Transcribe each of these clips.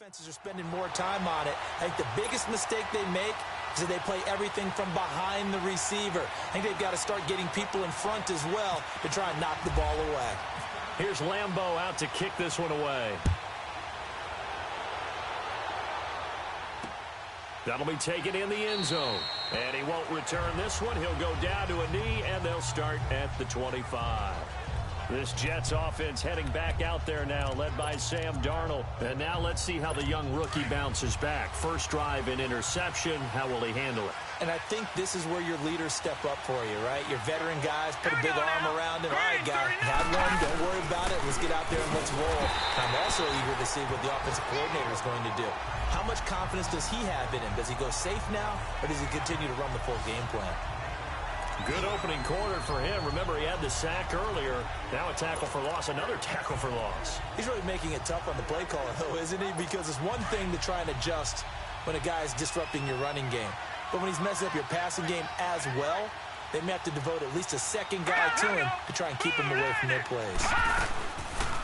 defenses are spending more time on it. I think the biggest mistake they make is that they play everything from behind the receiver. I think they've got to start getting people in front as well to try and knock the ball away. Here's Lambeau out to kick this one away. That'll be taken in the end zone. And he won't return this one. He'll go down to a knee, and they'll start at the 25. This Jets offense heading back out there now, led by Sam Darnold. And now let's see how the young rookie bounces back. First drive and interception. How will he handle it? And I think this is where your leaders step up for you, right? Your veteran guys put a big arm around him. All right, guy, had one. Don't worry about it. Let's get out there and let's roll. I'm also eager to see what the offensive coordinator is going to do. How much confidence does he have in him? Does he go safe now, or does he continue to run the full game plan? Good opening quarter for him. Remember, he had the sack earlier. Now a tackle for loss, another tackle for loss. He's really making it tough on the play caller, though, isn't he? Because it's one thing to try and adjust when a guy is disrupting your running game. But when he's messing up your passing game as well, they may have to devote at least a second guy to him to try and keep him away from their plays.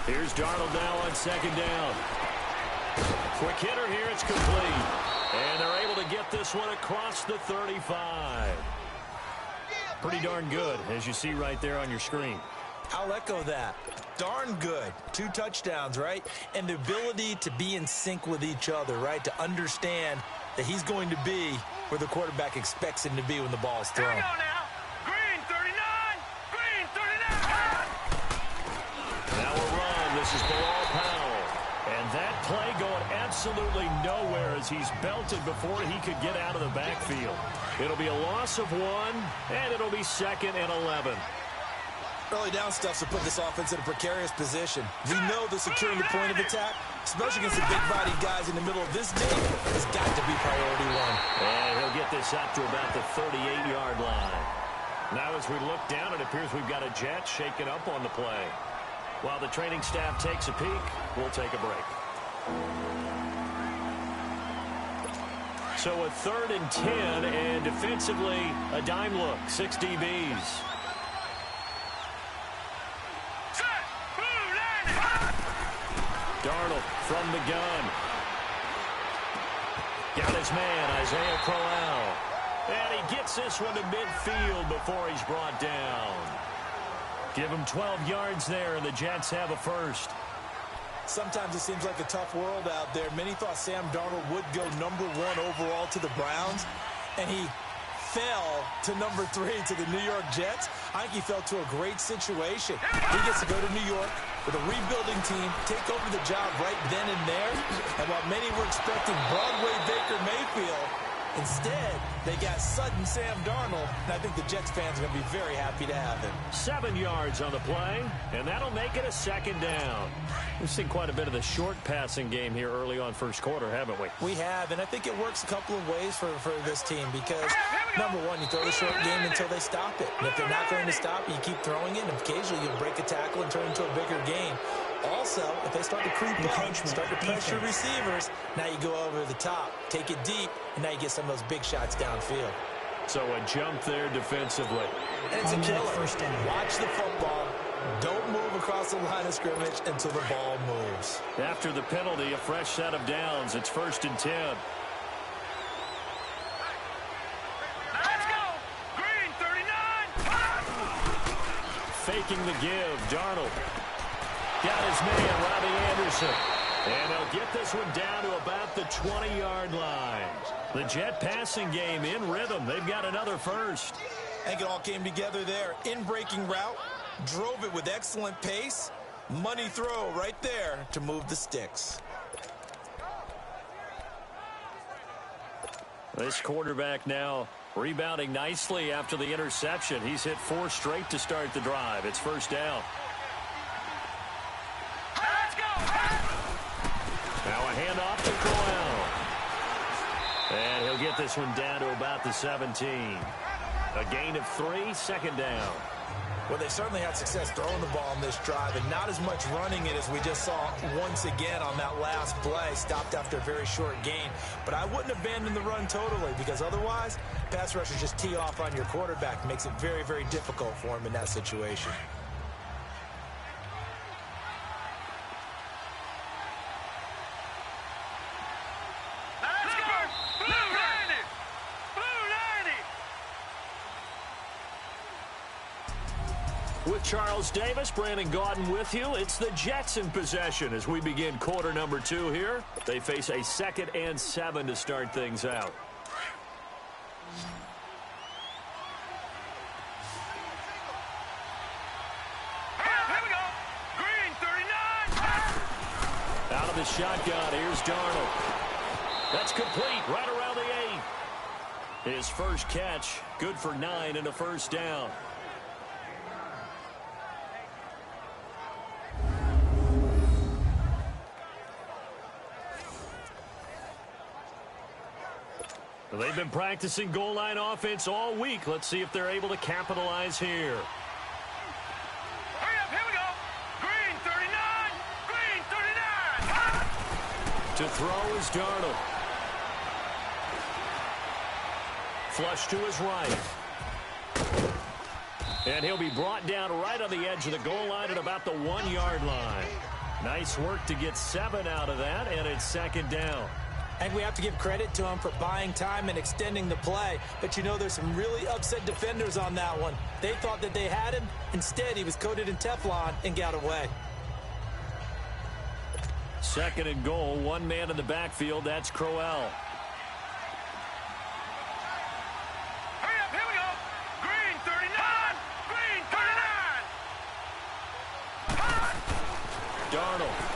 Here's Darnold now on second down. Quick hitter here, it's complete. And they're able to get this one across the 35. Pretty darn good, as you see right there on your screen. I'll echo that. Darn good. 2 touchdowns, right? And the ability to be in sync with each other, right? To understand that he's going to be where the quarterback expects him to be when the ball is thrown. Hang on now. Green 39. Green 39. Now a run. This is Bilal Powell. And that play going absolutely nowhere as he's belted before he could get out of the backfield. It'll be a loss of 1, and it'll be 2nd and 11. Early down stuff to put this offense in a precarious position. We know the securing the point of attack, especially against the big-bodied guys in the middle of this game, has got to be priority 1. And he'll get this out to about the 38-yard line. Now as we look down, it appears we've got a Jet shaken up on the play. While the training staff takes a peek, we'll take a break. So a 3rd and 10, and defensively, a dime look, 6 DBs. Darnold from the gun. Got his man, Isaiah Crowell. And he gets this one to midfield before he's brought down. Give him 12 yards there, and the Jets have a first. Sometimes it seems like a tough world out there. Many thought Sam Darnold would go number 1 overall to the Browns, and he fell to number 3 to the New York Jets. I think he fell to a great situation. He gets to go to New York with a rebuilding team, take over the job right then and there. And while many were expecting Broadway Baker Mayfield, instead, they got sudden Sam Darnold, and I think the Jets fans are going to be very happy to have him. 7 yards on the play, and that'll make it a 2nd down. We've seen quite a bit of the short passing game here early on first quarter, haven't we? We have, and I think it works a couple of ways for this team because, number one, you throw the short game until they stop it. And if they're not going to stop it, you keep throwing it, and occasionally you break a tackle and turn it into a bigger gain. Also, if they start to creep up, start to pressure receivers, now you go over the top, take it deep, and now you get some of those big shots downfield. So a jump there defensively. And it's a killer. Watch the football. Don't move across the line of scrimmage until the ball moves. After the penalty, a fresh set of downs. It's 1st and 10. Let's go. Green 39. Faking the give. Darnold. Got his man, Robbie Anderson. And they'll get this one down to about the 20-yard line. The Jet passing game in rhythm. They've got another first. I think it all came together there. In-breaking route. Drove it with excellent pace. Money throw right there to move the sticks. This quarterback now rebounding nicely after the interception. He's hit 4 straight to start the drive. It's 1st down. Let's go. Now a handoff to Crowell. And he'll get this one down to about the 17. A gain of 3, 2nd down. Well, they certainly had success throwing the ball on this drive, and not as much running it as we just saw once again on that last play. Stopped after a very short gain. But I wouldn't abandon the run totally, because otherwise, pass rushers just tee off on your quarterback. Makes it very, very difficult for him in that situation. With Charles Davis, Brandon Gaudin with you. It's the Jets in possession as we begin quarter number 2 here. They face a 2nd and 7 to start things out. Here we go. Green 39. Out of the shotgun, here's Darnold. That's complete right around the 8. His first catch, good for 9 and a first down. They've been practicing goal line offense all week. Let's see if they're able to capitalize here. Hurry up, here we go. Green 39. Green 39. To throw is Darnold. Flush to his right. And he'll be brought down right on the edge of the goal line at about the 1-yard line. Nice work to get 7 out of that, and it's 2nd down. And we have to give credit to him for buying time and extending the play. But, you know, there's some really upset defenders on that one. They thought that they had him. Instead, he was coated in Teflon and got away. 2nd and goal, 1 man in the backfield. That's Crowell. Hurry up, here we go. Green 39. Green 39. Darnold.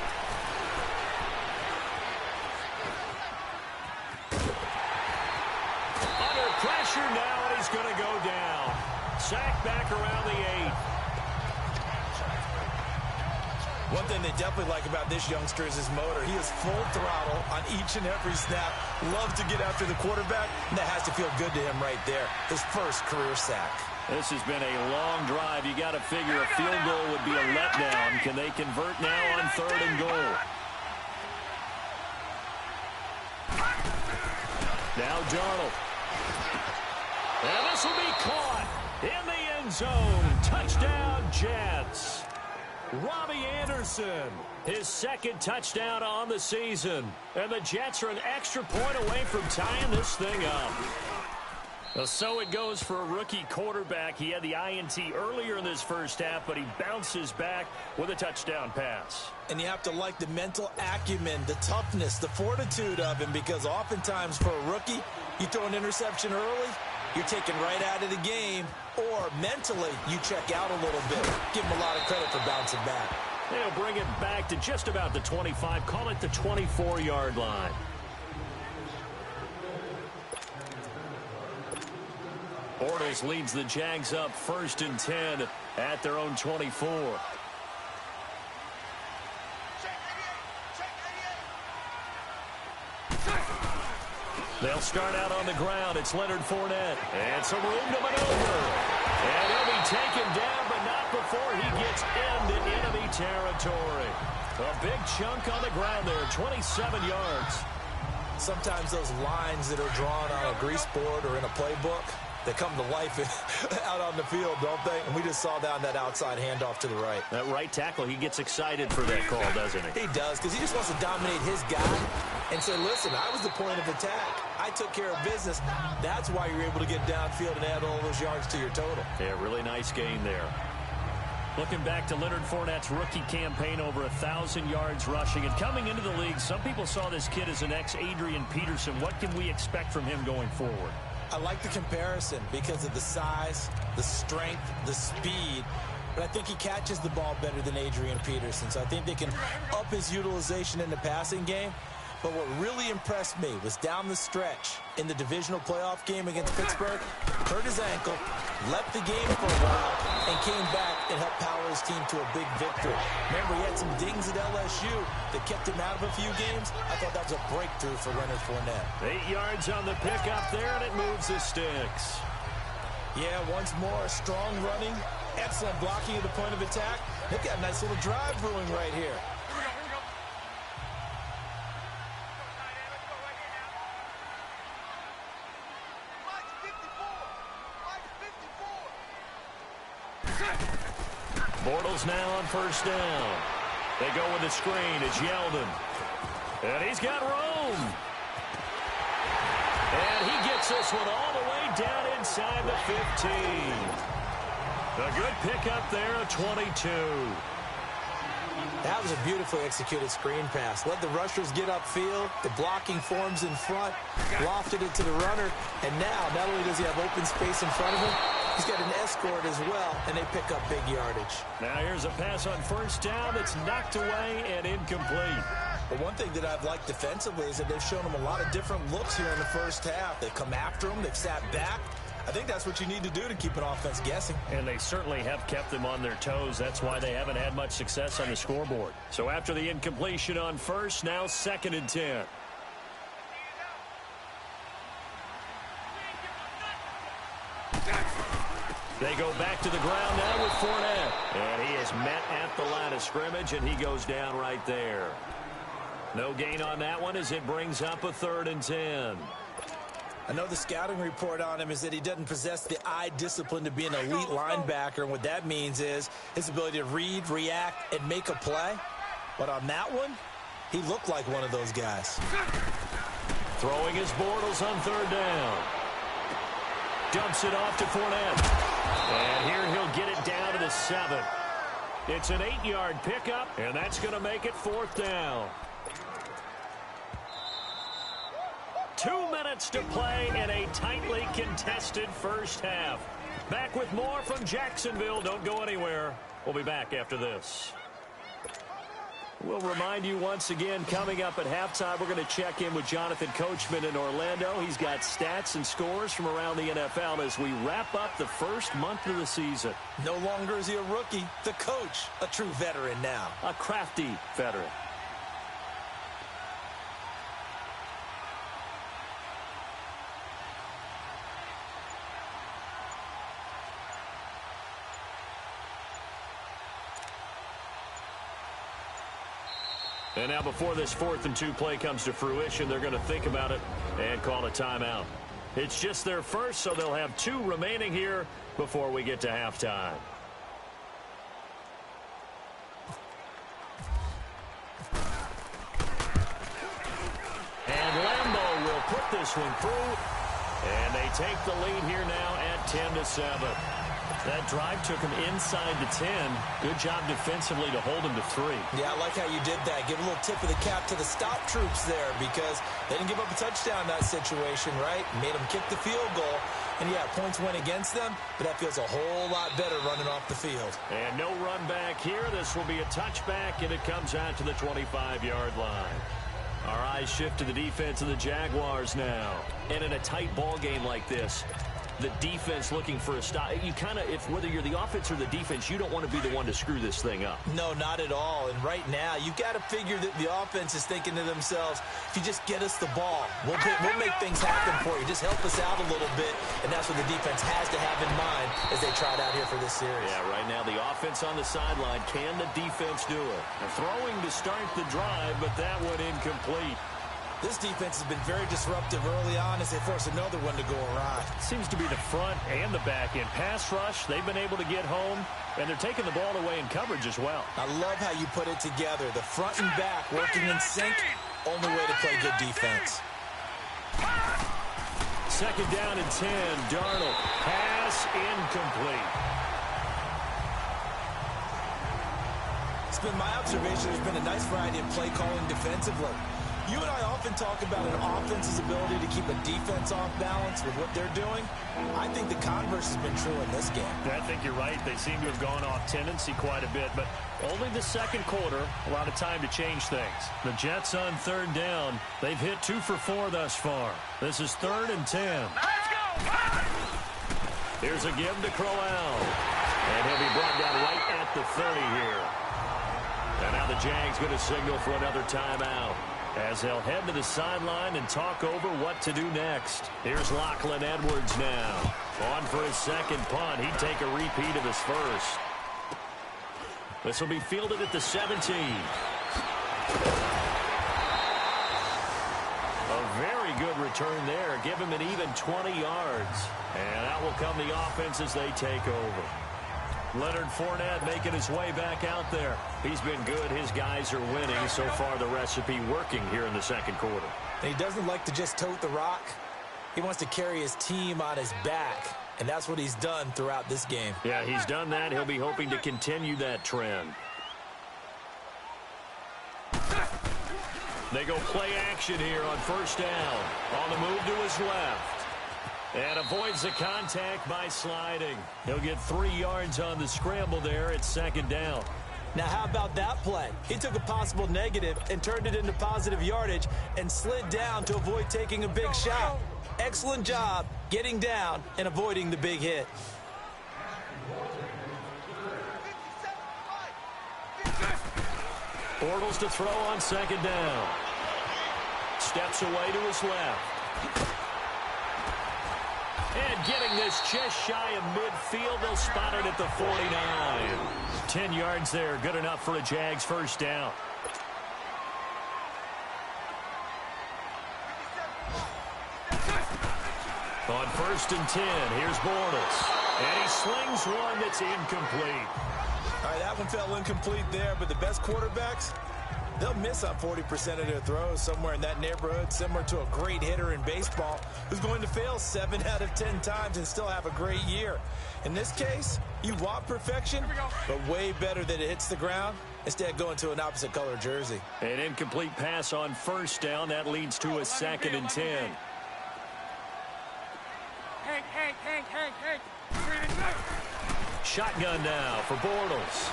Pressure now, and he's going to go down. Sack back around the 8. One thing they definitely like about this youngster is his motor. He is full throttle on each and every snap. Loves to get after the quarterback, and that has to feel good to him right there. His first career sack. This has been a long drive. You got to figure a field goal would be a letdown. Can they convert now on 3rd and goal? Now Darnold. And this will be caught in the end zone. Touchdown, Jets. Robbie Anderson, his 2nd touchdown on the season. And the Jets are an extra point away from tying this thing up. Well, so it goes for a rookie quarterback. He had the INT earlier in this first half, but he bounces back with a touchdown pass. And you have to like the mental acumen, the toughness, the fortitude of him, because oftentimes for a rookie, you throw an interception early, you're taken right out of the game, or mentally you check out a little bit. Give him a lot of credit for bouncing back. They'll bring it back to just about the 25, call it the 24-yard line. Bortles leads the Jags up 1st and 10 at their own 24. They'll start out on the ground. It's Leonard Fournette. And some room to maneuver. And he'll be taken down, but not before he gets into enemy territory. A big chunk on the ground there, 27 yards. Sometimes those lines that are drawn on a grease board or in a playbook, they come to life out on the field, don't they? And we just saw that on that outside handoff to the right. That right tackle, he gets excited for that call, doesn't he? He does, because he just wants to dominate his guy and say, listen, I was the point of attack. I took care of business. That's why you're able to get downfield and add all those yards to your total. Yeah, really nice gain there. Looking back to Leonard Fournette's rookie campaign, over 1,000 yards rushing. And coming into the league, some people saw this kid as an ex-Adrian Peterson. What can we expect from him going forward? I like the comparison because of the size, the strength, the speed. But I think he catches the ball better than Adrian Peterson. So I think they can up his utilization in the passing game. But what really impressed me was down the stretch in the divisional playoff game against Pittsburgh, hurt his ankle, left the game for a while, and came back and helped power his team to a big victory. Remember, he had some dings at LSU that kept him out of a few games. I thought that was a breakthrough for Leonard Fournette. 8 yards on the pickup there, and it moves the sticks. Yeah, once more, strong running, excellent blocking at the point of attack. They've got a nice little drive brewing right here. Bortles now on 1st down. They go with the screen. It's Yeldon. And he's got room. And he gets this one all the way down inside the 15. A good pickup there, a 22. That was a beautifully executed screen pass. Let the rushers get upfield. The blocking forms in front. Lofted it to the runner. And now, not only does he have open space in front of him, he's got an escort as well, and they pick up big yardage. Now here's a pass on first down that's knocked away and incomplete. But one thing that I've liked defensively is that they've shown him a lot of different looks here in the first half. They've come after him. They've sat back. I think that's what you need to do to keep an offense guessing. And they certainly have kept them on their toes. That's why they haven't had much success on the scoreboard. So after the incompletion on first, now 2nd and 10. They go back to the ground now with Fournette. And he is met at the line of scrimmage, and he goes down right there. No gain on that one as it brings up a 3rd and 10. I know the scouting report on him is that he doesn't possess the eye discipline to be an elite linebacker. And what that means is his ability to read, react, and make a play. But on that one, he looked like one of those guys. Throwing his Bortles on 3rd down. Dumps it off to Fournette. And here he'll get it down to the 7. It's an 8-yard pickup, and that's going to make it 4th down. 2 minutes to play in a tightly contested first half. Back with more from Jacksonville. Don't go anywhere. We'll be back after this. We'll remind you once again, coming up at halftime, we're going to check in with Jonathan Coachman in Orlando. He's got stats and scores from around the NFL as we wrap up the first month of the season. No longer is he a rookie. The coach, a true veteran now. A crafty veteran. And now before this 4th and 2 play comes to fruition, they're going to think about it and call a timeout. It's just their first, so they'll have 2 remaining here before we get to halftime. And Lambeau will put this one through. And they take the lead here now at 10-7. That drive took him inside the 10. Good job defensively to hold him to 3. Yeah, I like how you did that. Give a little tip of the cap to the stop troops there because they didn't give up a touchdown in that situation, right? Made them kick the field goal. And, yeah, points went against them, but that feels a whole lot better running off the field. And no run back here. This will be a touchback, and it comes out to the 25-yard line. Our eyes shift to the defense of the Jaguars now. And in a tight ball game like this, the defense looking for a stop. You kind of, whether you're the offense or the defense, you don't want to be the one to screw this thing up. No, not at all. And right now, you've got to figure that the offense is thinking to themselves, if you just get us the ball, we'll make things happen for you. Just help us out a little bit. And that's what the defense has to have in mind as they try it out here for this series. Yeah, right now the offense on the sideline. Can the defense do it? Throwing to start the drive, but that one incomplete. This defense has been very disruptive early on as they force another one to go awry. Seems to be the front and the back end. Pass rush, they've been able to get home, and they're taking the ball away in coverage as well. I love how you put it together. The front and back working in sync, only way to play good defense. 2nd down and 10. Darnold, pass incomplete. It's been my observation there's been a nice variety of play calling defensively. You and I often talk about an offense's ability to keep a defense off balance with what they're doing. I think the converse has been true in this game. I think you're right. They seem to have gone off tendency quite a bit, but only the 2nd quarter, a lot of time to change things. The Jets on 3rd down. They've hit 2 for 4 thus far. This is 3rd and 10. Let's go! Here's a give to Crowell. And he'll be brought down right at the 30 here. And now the Jags going to signal for another timeout, as they'll head to the sideline and talk over what to do next. Here's Lachlan Edwards now. On for his 2nd punt. He'd take a repeat of his first. This will be fielded at the 17. A very good return there. Give him an even 20 yards. And out will come the offense as they take over. Leonard Fournette making his way back out there. He's been good. His guys are winning. So far, the recipe working here in the 2nd quarter. And he doesn't like to just tote the rock. He wants to carry his team on his back, and that's what he's done throughout this game. Yeah, he's done that. He'll be hoping to continue that trend. They go play action here on first down. On the move to his left. And avoids the contact by sliding. He'll get 3 yards on the scramble there at second down. Now, how about that play? He took a possible negative and turned it into positive yardage and slid down to avoid taking a big shot. Excellent job getting down and avoiding the big hit. Bortles to throw on second down. Steps away to his left. And getting this just shy of midfield, they'll spot it at the 49. 10 yards there, good enough for a Jags first down. On first and 10, here's Bortles. And he slings one that's incomplete. All right, that one fell incomplete there, but the best quarterbacks, they'll miss on 40% of their throws, somewhere in that neighborhood, similar to a great hitter in baseball who's going to fail 7 out of 10 times and still have a great year. In this case, you want perfection, but way better that it hits the ground instead of going to an opposite color jersey. An incomplete pass on first down. That leads to a second and 10. Shotgun now for Bortles.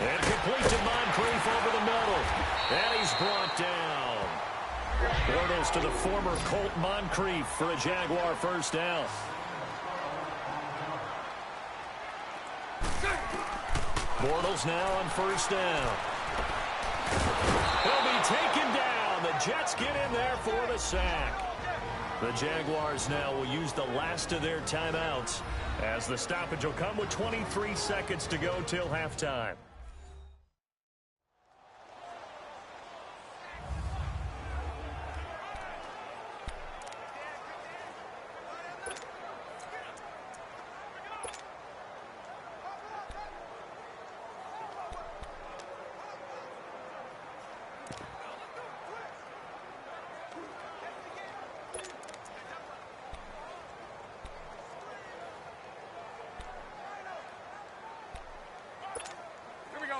And complete to Moncrief over the middle. And he's brought down. Bortles to the former Colt Moncrief for a Jaguar first down. Bortles now on first down. He'll be taken down. The Jets get in there for the sack. The Jaguars now will use the last of their timeouts as the stoppage will come with 23 seconds to go till halftime.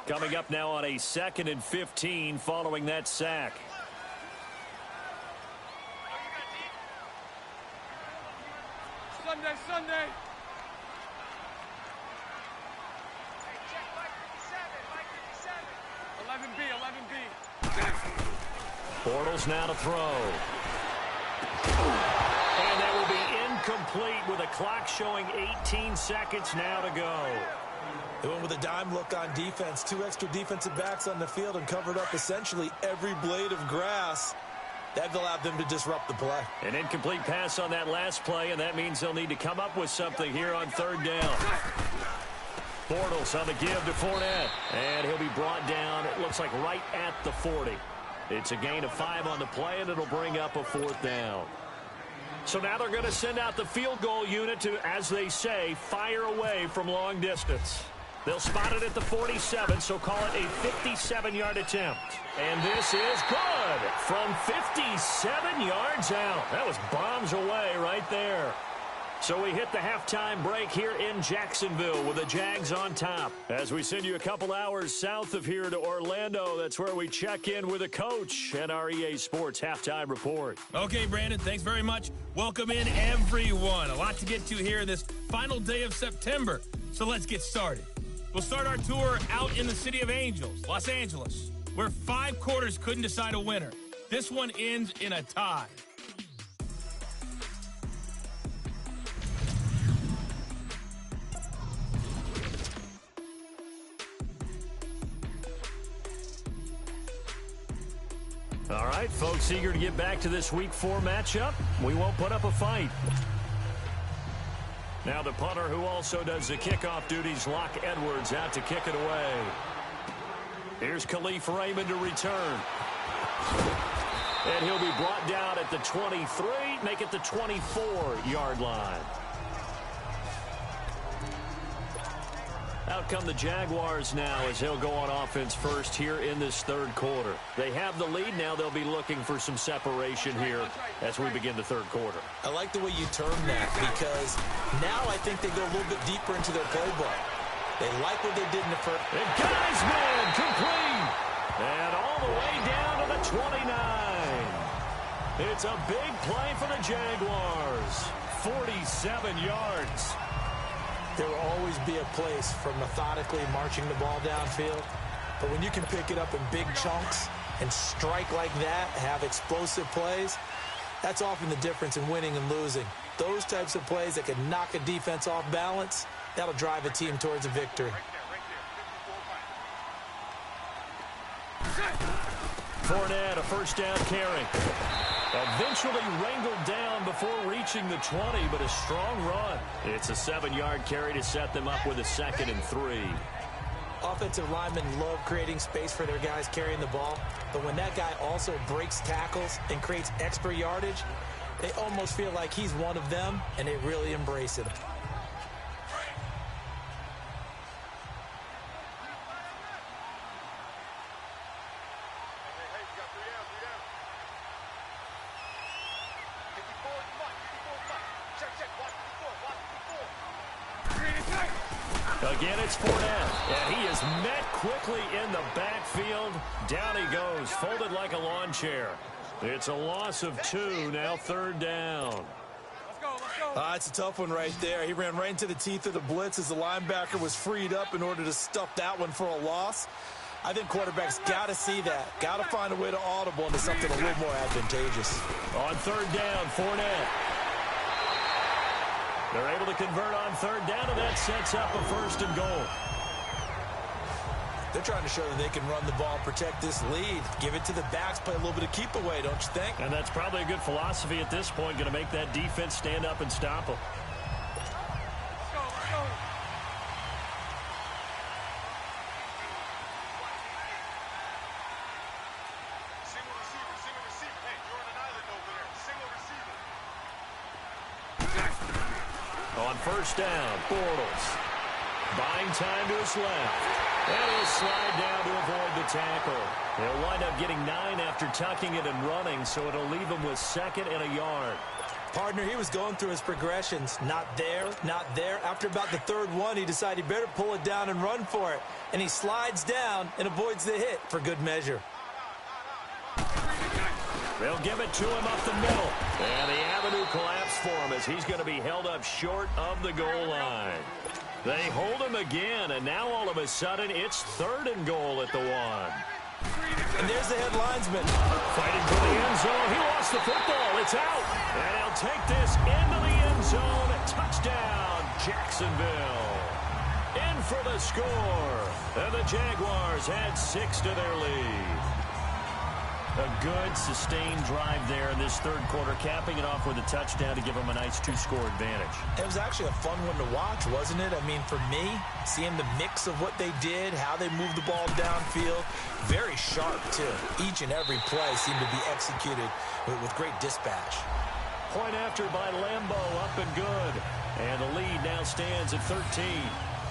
Coming up now on a 2nd and 15 following that sack. Sunday. 11B. Bortles now to throw. And that will be incomplete with a clock showing 18 seconds now to go. They went with a dime look on defense. 2 extra defensive backs on the field and covered up essentially every blade of grass. That allowed them to disrupt the play. An incomplete pass on that last play, and that means they'll need to come up with something here on third down. Bortles on the give to Fournette. And he'll be brought down, it looks like right at the 40. It's a gain of 5 on the play, and it'll bring up a 4th down. So now they're going to send out the field goal unit to, as they say, fire away from long distance. They'll spot it at the 47, so call it a 57-yard attempt. And this is good from 57 yards out. That was bombs away right there. So we hit the halftime break here in Jacksonville with the Jags on top. As we send you a couple hours south of here to Orlando, that's where we check in with a coach and our EA Sports halftime report. Okay, Brandon, thanks very much. Welcome in, everyone. A lot to get to here this final day of September. So let's get started. We'll start our tour out in the City of Angels, Los Angeles, where 5 quarters couldn't decide a winner. This one ends in a tie. All right, folks, eager to get back to this Week 4 matchup. We won't put up a fight. Now the punter who also does the kickoff duties, Locke Edwards, out to kick it away. Here's Khalif Raymond to return. And he'll be brought down at the 23, make it the 24-yard line. Out come the Jaguars now as they'll go on offense first here in this third quarter. They have the lead. Now they'll be looking for some separation here as we begin the third quarter. I like the way you term that because now I think they go a little bit deeper into their playbook. They like what they did in the first. And Geisman complete. And all the way down to the 29. It's a big play for the Jaguars. 47 yards. There will always be a place for methodically marching the ball downfield. But when you can pick it up in big chunks and strike like that, have explosive plays, that's often the difference in winning and losing. Those types of plays that can knock a defense off balance, that'll drive a team towards a victory. Fournette, a first down carry. Eventually wrangled down before reaching the 20, but a strong run. It's a 7-yard carry to set them up with a 2nd and 3. Offensive linemen love creating space for their guys carrying the ball, but when that guy also breaks tackles and creates extra yardage, they almost feel like he's one of them, and they really embrace him. Again, it's Fournette, and he is met quickly in the backfield. Down he goes, folded like a lawn chair. It's a loss of 2, now 3rd down. It's a tough one right there. He ran right into the teeth of the blitz as the linebacker was freed up in order to stuff that one for a loss. I think quarterbacks got to see that. Got to find a way to audible into something a little more advantageous. On 3rd down, Fournette. They're able to convert on 3rd down, and that sets up a 1st and goal. They're trying to show that they can run the ball, protect this lead, give it to the backs, play a little bit of keep away, don't you think? And that's probably a good philosophy at this point, going to make that defense stand up and stop them. On 1st down, Bortles. Buying time to his left. And he'll slide down to avoid the tackle. He'll wind up getting 9 after tucking it and running, so it'll leave him with 2nd and a yard. Partner, he was going through his progressions. Not there, not there. After about the 3rd one, he decided he better pull it down and run for it. And he slides down and avoids the hit for good measure. They'll give it to him up the middle. And the avenue collapsed for him as he's going to be held up short of the goal line. They hold him again, and now all of a sudden it's 3rd and goal at the 1. And there's the head linesman. Fighting for the end zone. He lost the football. It's out. And he'll take this into the end zone. Touchdown, Jacksonville. In for the score. And the Jaguars add 6 to their lead. A good, sustained drive there in this 3rd quarter, capping it off with a touchdown to give them a nice 2-score advantage. It was actually a fun one to watch, wasn't it? I mean, for me, seeing the mix of what they did, how they moved the ball downfield, very sharp, too. Each and every play seemed to be executed with great dispatch. Point after by Lambo, up and good. And the lead now stands at 13.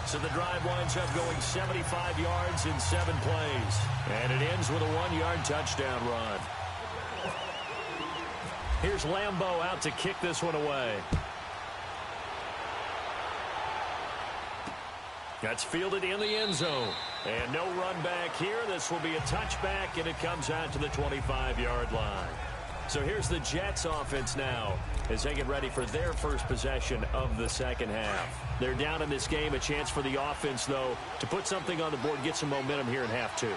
So the drive winds up going 75 yards in 7 plays. And it ends with a 1-yard touchdown run. Here's Lambo out to kick this one away. That's fielded in the end zone. And no run back here. This will be a touchback, and it comes out to the 25-yard line. So here's the Jets offense now as they get ready for their first possession of the 2nd half. They're down in this game. A chance for the offense, though, to put something on the board, get some momentum here in half 2.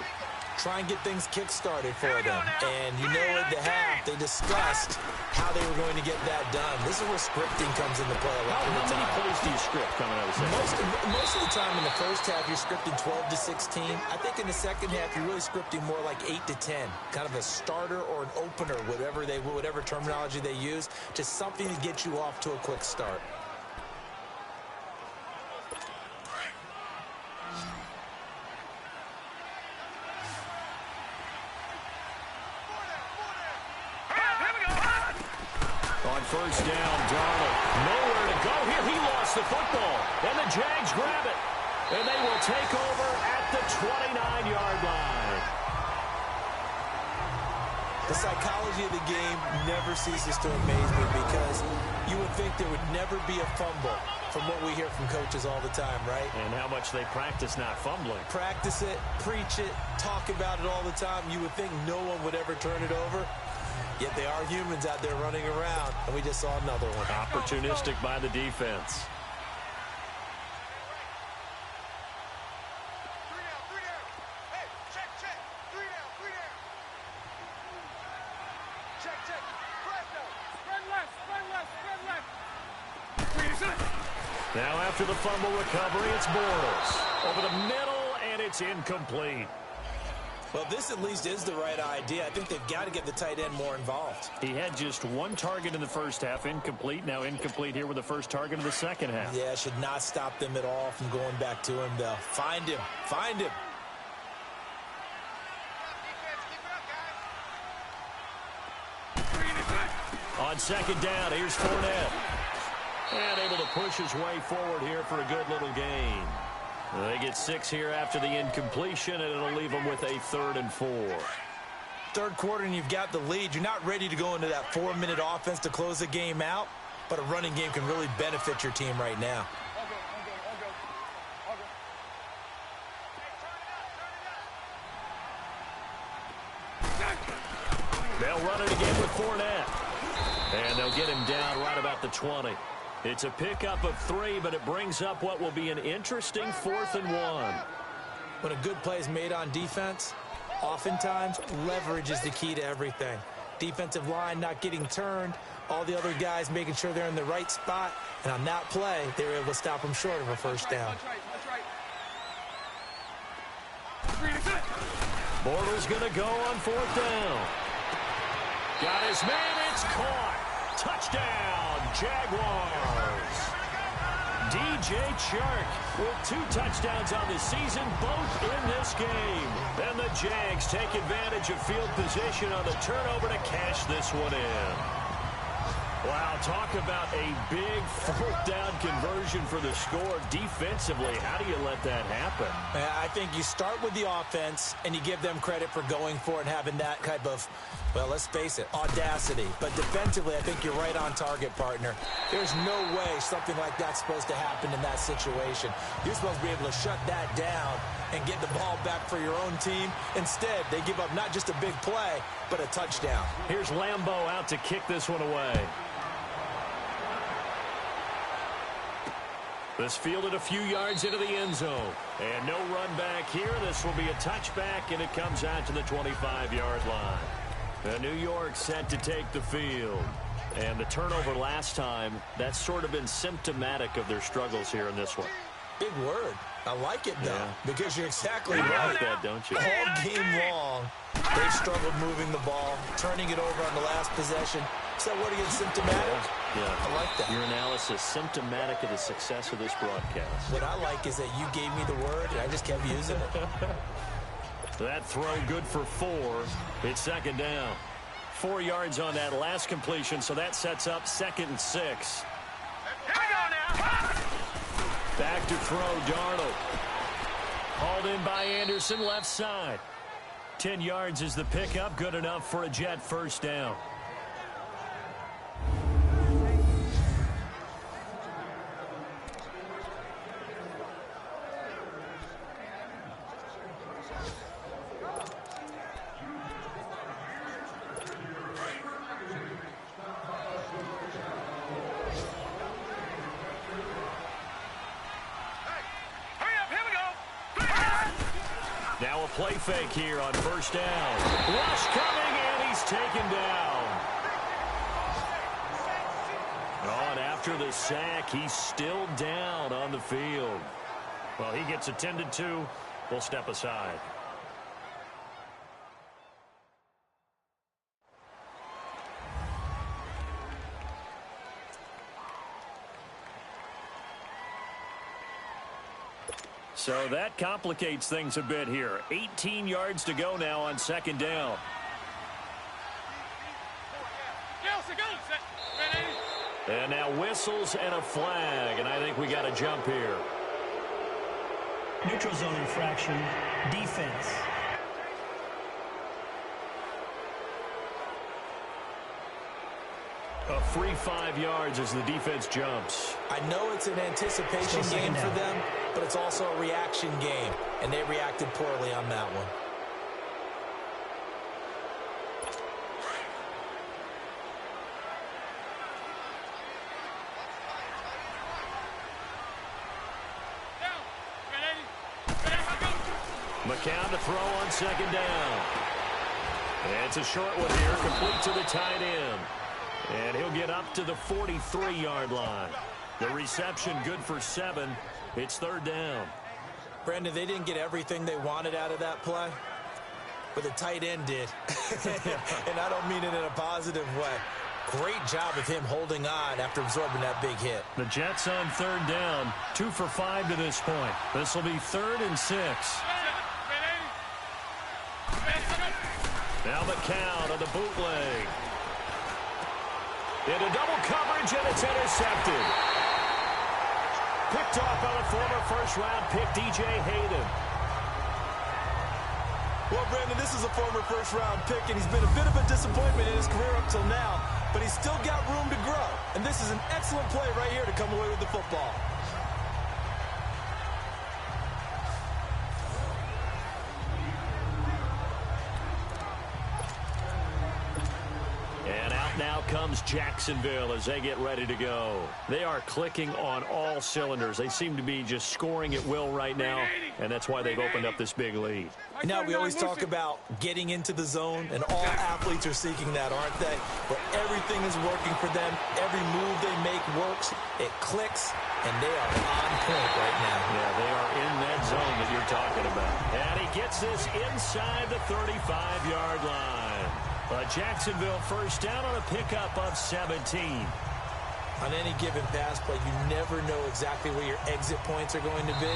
Try and get things kick-started for them. And you know at the half, they discussed how they were going to get that done. This is where scripting comes into play a lot of the time. How many plays do you script coming out of the second? Most of the time in the first half, you're scripting 12 to 16. I think in the second half, you're really scripting more like 8 to 10. Kind of a starter or an opener, whatever terminology they use. Just something to get you off to a quick start. First down, Darnold. Nowhere to go here. He lost the football. And the Jags grab it. And they will take over at the 29-yard line. The psychology of the game never ceases to amaze me because you would think there would never be a fumble from what we hear from coaches all the time, right? And how much they practice not fumbling. Practice it, preach it, talk about it all the time. You would think no one would ever turn it over. Yet they are humans out there running around, and we just saw another one. Opportunistic by the defense. Now after the fumble recovery, it's Bortles. Over the middle, and it's incomplete. Well, this at least is the right idea. I think they've got to get the tight end more involved. He had just one target in the first half, incomplete. Now incomplete here with the first target of the second half. Yeah, should not stop them at all from going back to him, though. Find him. Find him. On second down, here's Fournette. And able to push his way forward here for a good little gain. They get 6 here after the incompletion, and it'll leave them with a 3rd and 4. Third quarter, and you've got the lead. You're not ready to go into that 4-minute offense to close the game out, but a running game can really benefit your team right now. They'll run it again with Fournette. And they'll get him down right about the 20. It's a pickup of 3, but it brings up what will be an interesting 4th and 1. When a good play is made on defense, oftentimes leverage is the key to everything. Defensive line not getting turned, all the other guys making sure they're in the right spot, and on that play, they were able to stop them short of a first down. Bortles going to go on 4th down. Got his man, it's caught. Touchdown, Jaguars. DJ Chark with 2 touchdowns on the season, both in this game. And the Jags take advantage of field position on the turnover to cash this one in. Wow, talk about a big 4th down conversion for the score. Defensively, how do you let that happen? I think you start with the offense, and you give them credit for going for it and having that type of, well, let's face it, audacity. But defensively, I think you're right on target, partner. There's no way something like that's supposed to happen in that situation. You're supposed to be able to shut that down and get the ball back for your own team. Instead, they give up not just a big play, but a touchdown. Here's Lambeau out to kick this one away. This fielded a few yards into the end zone. And no run back here. This will be a touchback, and it comes out to the 25-yard line. New York set to take the field. And the turnover last time, that's sort of been symptomatic of their struggles here in this one. Big word. I like it, though, because you're exactly You right. like that, don't you? All game long, they've struggled moving the ball, turning it over on the last possession. Is that word against symptomatic? Yeah. I like that. Your analysis symptomatic of the success of this broadcast. What I like is that you gave me the word, and I just kept using it. That throw good for 4. It's second down. 4 yards on that last completion, so that sets up 2nd and 6. Here we go now. Back to throw, Darnold. Hauled in by Anderson, left side. 10 yards is the pickup, good enough for a Jet first down. Now a play fake here on first down. Rush coming, and he's taken down. Oh, and after the sack, he's still down on the field. Well, he gets attended to. We'll step aside. So that complicates things a bit here. 18 yards to go now on second down. And now whistles and a flag, and I think we got a jump here. Neutral zone infraction, defense. A free 5 yards as the defense jumps. I know it's an anticipation game for them, but it's also a reaction game, and they reacted poorly on that one. McCown to throw on second down. And it's a short one here, complete to the tight end. And he'll get up to the 43-yard line. The reception good for 7. It's third down. Brandon, they didn't get everything they wanted out of that play, but the tight end did. And I don't mean it in a positive way. Great job of him holding on after absorbing that big hit. The Jets on third down, 2 for 5 to this point. This will be 3rd and 6. Now McCown on the bootleg. Into double coverage, and it's intercepted. Picked off by the former first-round pick, DJ Hayden. Well, Brandon, this is a former first-round pick, and he's been a bit of a disappointment in his career up till now, but he's still got room to grow. And this is an excellent play right here to come away with the football. Now comes Jacksonville as they get ready to go. They are clicking on all cylinders. They seem to be just scoring at will right now, and that's why they've opened up this big lead. Now, we always talk about getting into the zone, and all athletes are seeking that, aren't they? But everything is working for them. Every move they make works. It clicks, and they are on point right now. Yeah, they are in that zone that you're talking about. And he gets this inside the 35-yard line. A Jacksonville first down on a pickup of 17. On any given pass play, you never know exactly where your exit points are going to be.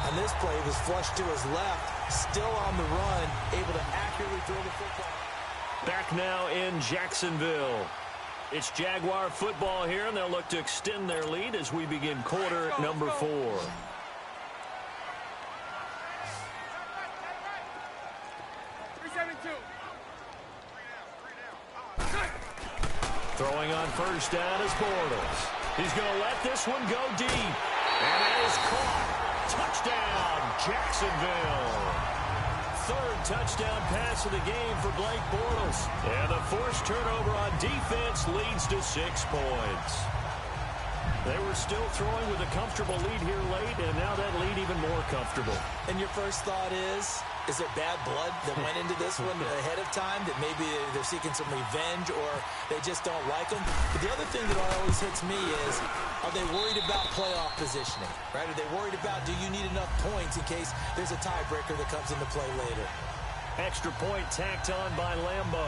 On this play, it was flushed to his left, still on the run, able to accurately throw the football. Back now in Jacksonville. It's Jaguar football here, and they'll look to extend their lead as we begin quarter number 4. Throwing on first down is Bortles. He's going to let this one go deep. And it is caught. Touchdown, Jacksonville. 3rd touchdown pass of the game for Blake Bortles. And the forced turnover on defense leads to 6 points. They were still throwing with a comfortable lead here late, and now that lead even more comfortable. And your first thought is there bad blood that went into this one ahead of time, that maybe they're seeking some revenge or they just don't like them? But the other thing that always hits me is, are they worried about playoff positioning, right? Are they worried about, do you need enough points in case there's a tiebreaker that comes into play later? Extra point tacked on by Lambo.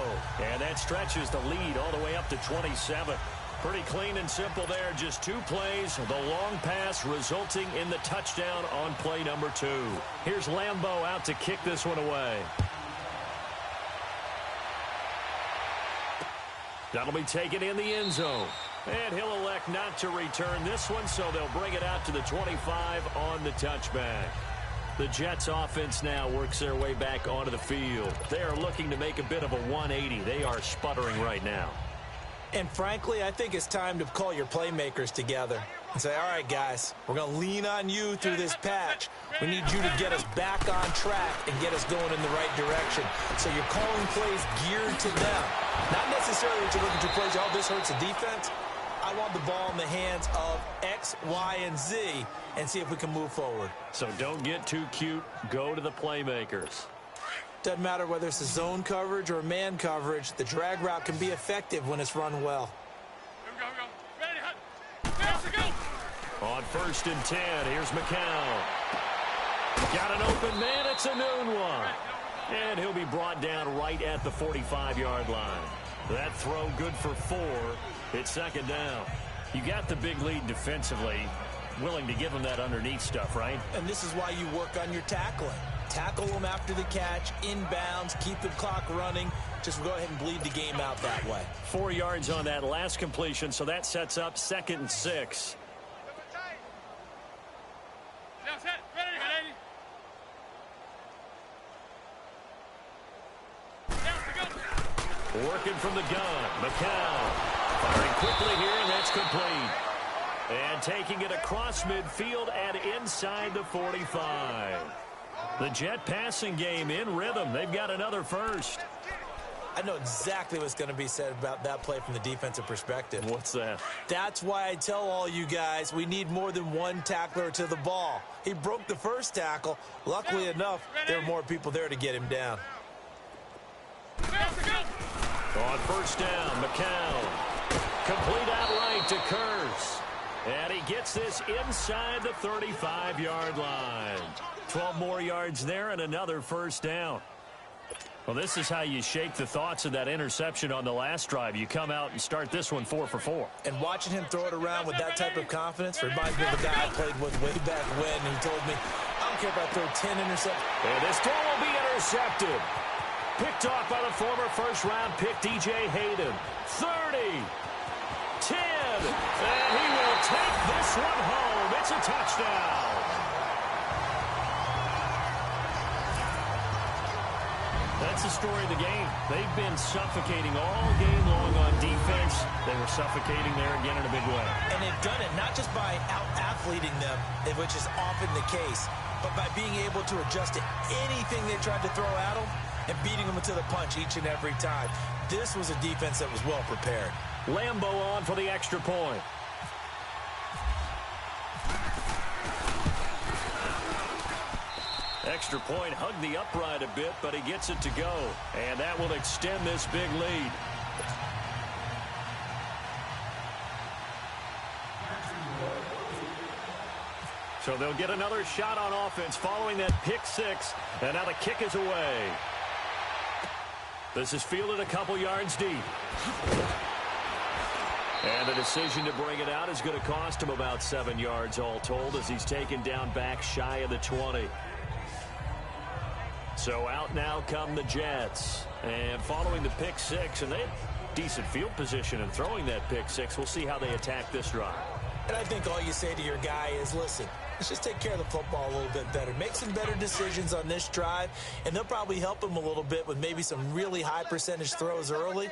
And that stretches the lead all the way up to 27. Pretty clean and simple there. Just 2 plays. The long pass resulting in the touchdown on play number 2. Here's Lambo out to kick this one away. That'll be taken in the end zone. And he'll elect not to return this one, so they'll bring it out to the 25 on the touchback. The Jets offense now works their way back onto the field. They are looking to make a bit of a 180. They are sputtering right now. And frankly, I think it's time to call your playmakers together and say, all right, guys, we're going to lean on you through this patch. We need you to get us back on track and get us going in the right direction. So you're calling plays geared to them. Not necessarily that you're looking to plays, oh, this hurts the defense. I want the ball in the hands of X, Y, and Z and see if we can move forward. So don't get too cute. Go to the playmakers. Doesn't matter whether it's a zone coverage or a man coverage, the drag route can be effective when it's run well. Here we go. Ready, hut. On 1st and 10, here's McCown. Got an open man, it's a noon one. And he'll be brought down right at the 45-yard line. That throw good for 4. It's 2nd down. You got the big lead defensively. Willing to give them that underneath stuff, right? And this is why you work on your tackling. Tackle them after the catch, inbounds, keep the clock running. Just go ahead and bleed the game out that way. 4 yards on that last completion, so that sets up 2nd and 6. Working from the gun. McCown firing quickly here, and that's complete. And taking it across midfield and inside the 45. The Jet passing game in rhythm. They've got another first. I know exactly what's going to be said about that play from the defensive perspective. What's that? That's why I tell all you guys we need more than one tackler to the ball. He broke the first tackle. Luckily enough, there were more people there to get him down. On first down, McCown. Complete outright to Kurz. And he gets this inside the 35-yard line. 12 more yards there and another first down. Well, this is how you shake the thoughts of that interception on the last drive. You come out and start this one 4 for 4. And watching him throw it around with that type of confidence reminds me of the guy I played with way back when, who told me, I don't care if I throw 10 interceptions. And this throw will be intercepted. Picked off by the former first-round pick, DJ Hayden. 30. 10. And he will take this one home. It's a touchdown. That's the story of the game. They've been suffocating all game long on defense. They were suffocating there again in a big way. And they've done it not just by out-athleting them, which is often the case, but by being able to adjust to anything they tried to throw at them and beating them to the punch each and every time. This was a defense that was well prepared. Lambo on for the extra point. Extra point hugged the upright a bit, but he gets it to go. And that will extend this big lead. So they'll get another shot on offense following that pick six. And now the kick is away. This is fielded a couple yards deep. And the decision to bring it out is going to cost him about 7 yards all told as he's taken down back shy of the 20. So out now come the Jets. And following the pick six, and they have decent field position in throwing that pick six. We'll see how they attack this drive. And I think all you say to your guy is, listen, let's just take care of the football a little bit better. Make some better decisions on this drive, and they'll probably help him a little bit with maybe some really high percentage throws early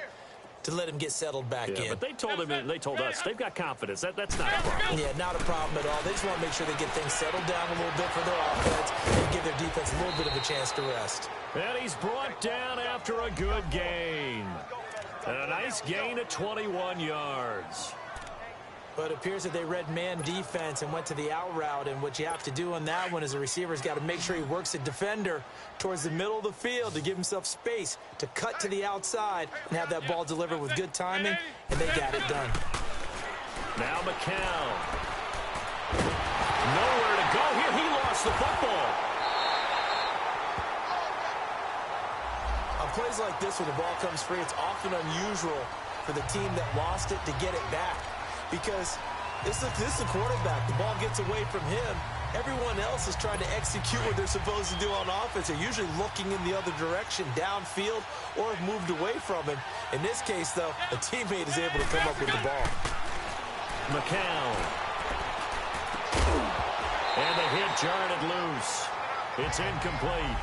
to let him get settled back in. But they told him, and they told us, they've got confidence. That's not a problem. Yeah, not a problem at all. They just want to make sure they get things settled down a little bit for their offense and give their defense a little bit of a chance to rest. And he's brought down after a good gain. And a nice gain of 21 yards. But it appears that they read man defense and went to the out route. And what you have to do on that one is a receiver's got to make sure he works a defender towards the middle of the field to give himself space to cut to the outside and have that ball delivered with good timing. And they got it done. Now McCown. Nowhere to go here. He lost the football. On plays like this, when the ball comes free, it's often unusual for the team that lost it to get it back. Because this is the quarterback. The ball gets away from him. Everyone else is trying to execute what they're supposed to do on offense. They're usually looking in the other direction, downfield, or have moved away from him. In this case, though, a teammate is able to come up with the ball. McCown. And the hit jarred it loose. It's incomplete.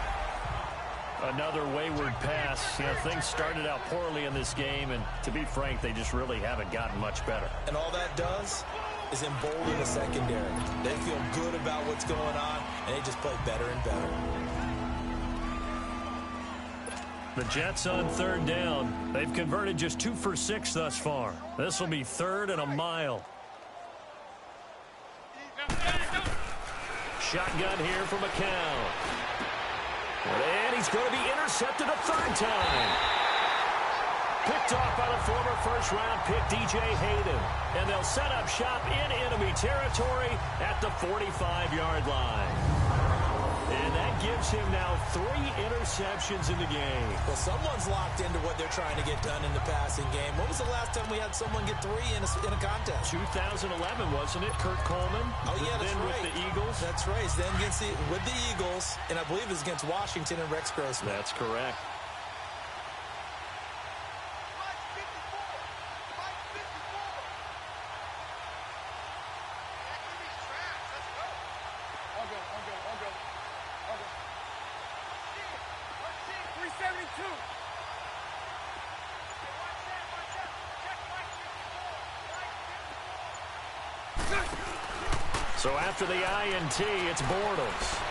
Another wayward pass. You know, things started out poorly in this game, and to be frank, they just really haven't gotten much better. And all that does is embolden the secondary. They feel good about what's going on, and they just play better and better. The Jets on third down. They've converted just 2 for 6 thus far. This will be 3rd and a mile. Shotgun here for McCown. And he's going to be intercepted a 3rd time. Picked off by the former first-round pick, DJ Hayden. And they'll set up shop in enemy territory at the 45-yard line. And that gives him now 3 interceptions in the game. Well, someone's locked into what they're trying to get done in the passing game. When was the last time we had someone get 3 in a contest? 2011, wasn't it? Kurt Coleman. Oh, yeah, that's then right. With the Eagles. That's right. Then with the Eagles, and I believe it's against Washington and Rex Grossman. That's correct. So after the INT, it's Bortles.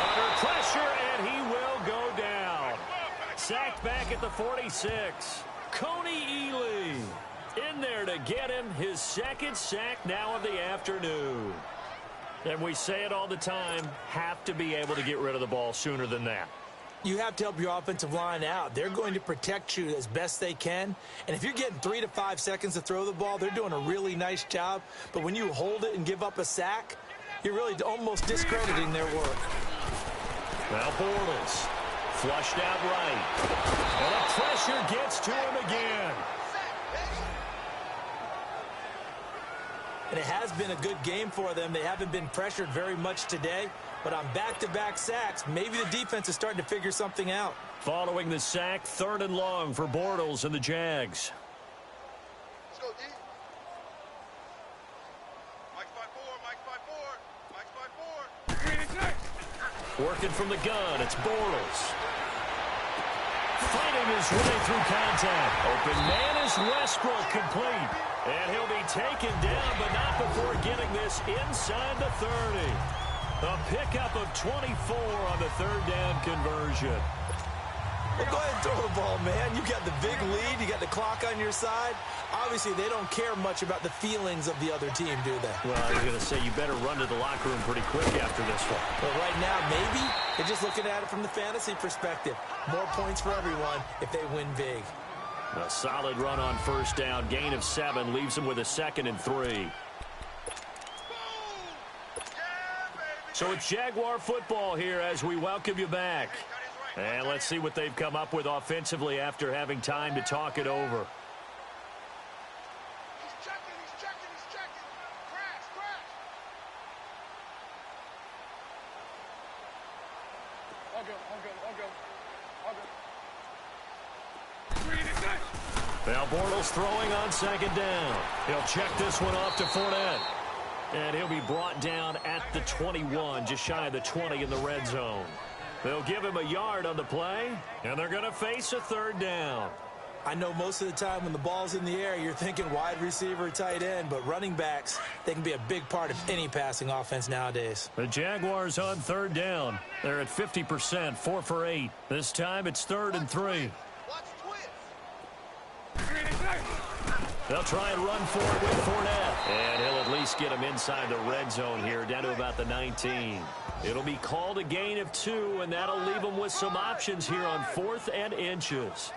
Under pressure, and he will go down. Sacked back at the 46. Coney Ely in there to get him his second sack now of the afternoon. And we say it all the time, have to be able to get rid of the ball sooner than that. You have to help your offensive line out. They're going to protect you as best they can. And if you're getting 3 to 5 seconds to throw the ball, they're doing a really nice job. But when you hold it and give up a sack, you're really almost discrediting their work. Now Bortles, flushed out right. And the pressure gets to him again. And it has been a good game for them. They haven't been pressured very much today. But on back-to-back sacks, maybe the defense is starting to figure something out. Following the sack, 3rd and long for Bortles and the Jags. Let's go, D. Mike's by 4, Mike's by 4, Mike's by 4. Green and check. Working from the gun, it's Bortles. Fighting his way through contact. Open man is Westbrook, complete. And he'll be taken down, but not before getting this inside the 30. A pickup of 24 on the 3rd down conversion. Well, go ahead and throw the ball, man. You got the big lead. You got the clock on your side. Obviously, they don't care much about the feelings of the other team, do they? Well, I was going to say, you better run to the locker room pretty quick after this one. But right now, maybe they're just looking at it from the fantasy perspective. More points for everyone if they win big. A solid run on 1st down. Gain of 7 leaves them with a 2nd and 3. So it's Jaguar football here as we welcome you back. And let's see what they've come up with offensively after having time to talk it over. He's checking, he's checking, he's checking. Crash, crash. All good, all good, all good. All good. Green and check. Now Bortles throwing on 2nd down. He'll check this one off to Fournette. And he'll be brought down at the 21, just shy of the 20 in the red zone. They'll give him a yard on the play, and they're going to face a 3rd down. I know most of the time when the ball's in the air, you're thinking wide receiver, tight end, but running backs, they can be a big part of any passing offense nowadays. The Jaguars on 3rd down. They're at 50%, 4 for 8. This time it's 3rd and 3. Watch twist. Green and check. They'll try and run for it with Fournette. And he'll at least get him inside the red zone here, down to about the 19. It'll be called a gain of 2, and that'll leave them with some options here on 4th and inches.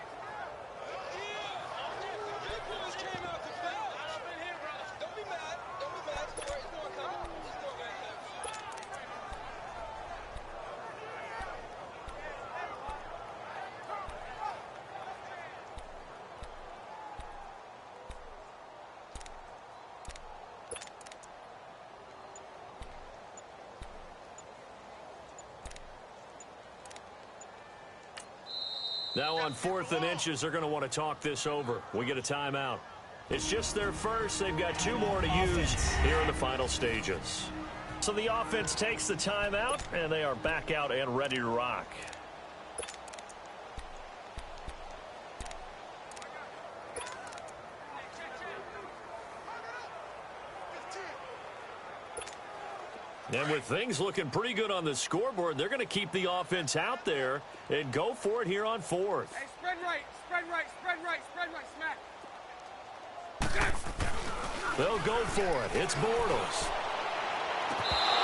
Now on 4th and inches, they're going to want to talk this over. We get a timeout. It's just their first. They've got 2 more to use here in the final stages. So the offense takes the timeout, and they are back out and ready to rock. And with things looking pretty good on the scoreboard, they're going to keep the offense out there and go for it here on 4th. Hey, spread right, spread right, spread right, spread right, smack. They'll go for it. It's Bortles.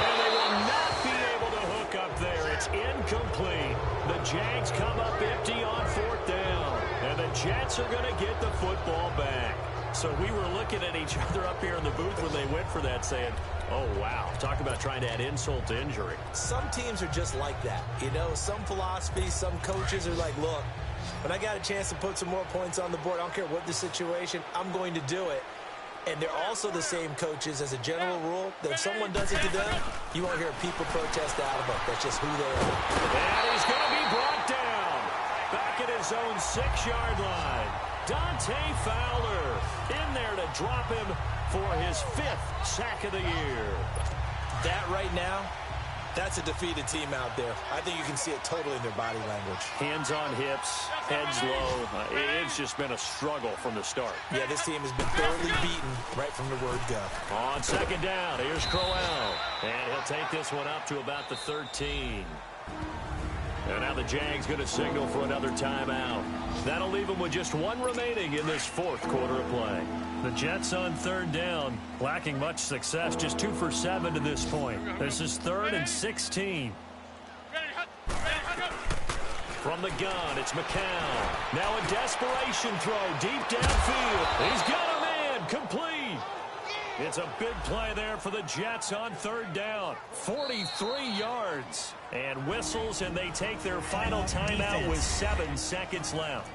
And they will not be able to hook up there. It's incomplete. The Jags come up empty on 4th down. And the Jets are going to get the football back. So we were looking at each other up here in the booth when they went for that, saying, oh, wow, talk about trying to add insult to injury. Some teams are just like that. You know, some philosophies, some coaches are like, look, when I got a chance to put some more points on the board, I don't care what the situation, I'm going to do it. And they're also the same coaches as a general rule that if someone does it to them, you won't hear people protest out of it. That's just who they are. And he's going to be brought down back at his own 6-yard line. Dante Fowler in there to drop him for his 5th sack of the year. That right now That's a defeated team out there. I think you can see it totally in their body language. Hands on hips, heads low. It's just been a struggle from the start. Yeah, this team has been thoroughly beaten right from the word go. On second down, here's Crowell. And he'll take this one up to about the 13. And now the Jags going to signal for another timeout. That'll leave them with just one remaining in this fourth quarter of play. The Jets on third down, lacking much success, just 2 for 7 to this point. This is 3rd and 16. From the gun, it's McCown. Now a desperation throw deep downfield. He's got a man, complete. It's a big play there for the Jets on third down. 43 yards. And whistles, and they take their final timeout with 7 seconds left.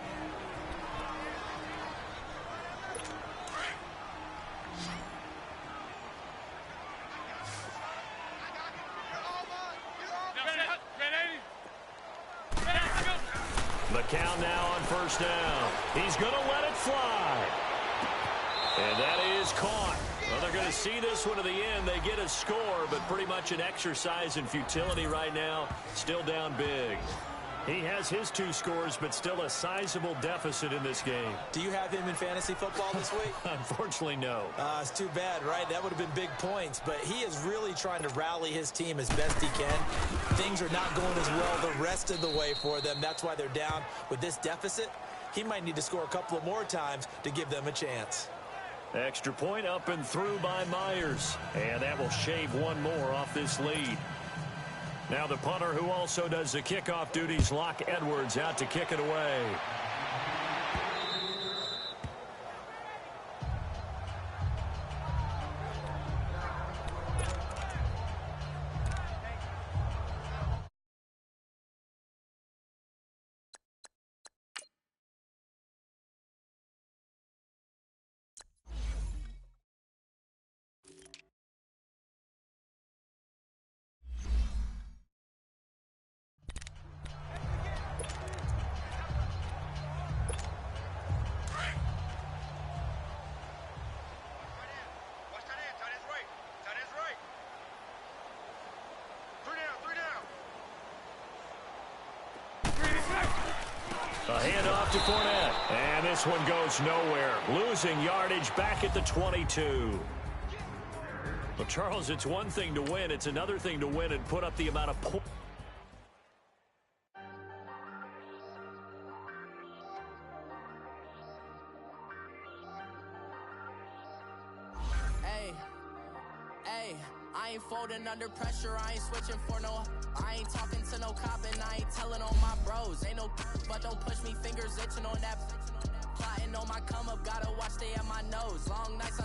McCown now on first down. He's going to let it fly. And that is caught. Well, they're going to see this one to the end. They get a score, but pretty much an exercise in futility right now. Still down big. He has his 2 scores, but still a sizable deficit in this game. Do you have him in fantasy football this week? Unfortunately, no. It's too bad, right? That would have been big points, but he is really trying to rally his team as best he can. Things are not going as well the rest of the way for them. That's why they're down with this deficit. He might need to score a couple of more times to give them a chance. Extra point up and through by Myers. And that will shave one more off this lead. Now the punter, who also does the kickoff duties, Locke Edwards, out to kick it away. A handoff to Fournette. And this one goes nowhere. Losing yardage back at the 22. Well, Charles, it's one thing to win. It's another thing to win and put up the amount of points. I ain't folding under pressure, I ain't switching for no. I ain't talking to no cop and I ain't telling on my bros. Ain't no but don't push me, fingers itching on that. Plotting on my come up, gotta watch stay at my nose. Long nights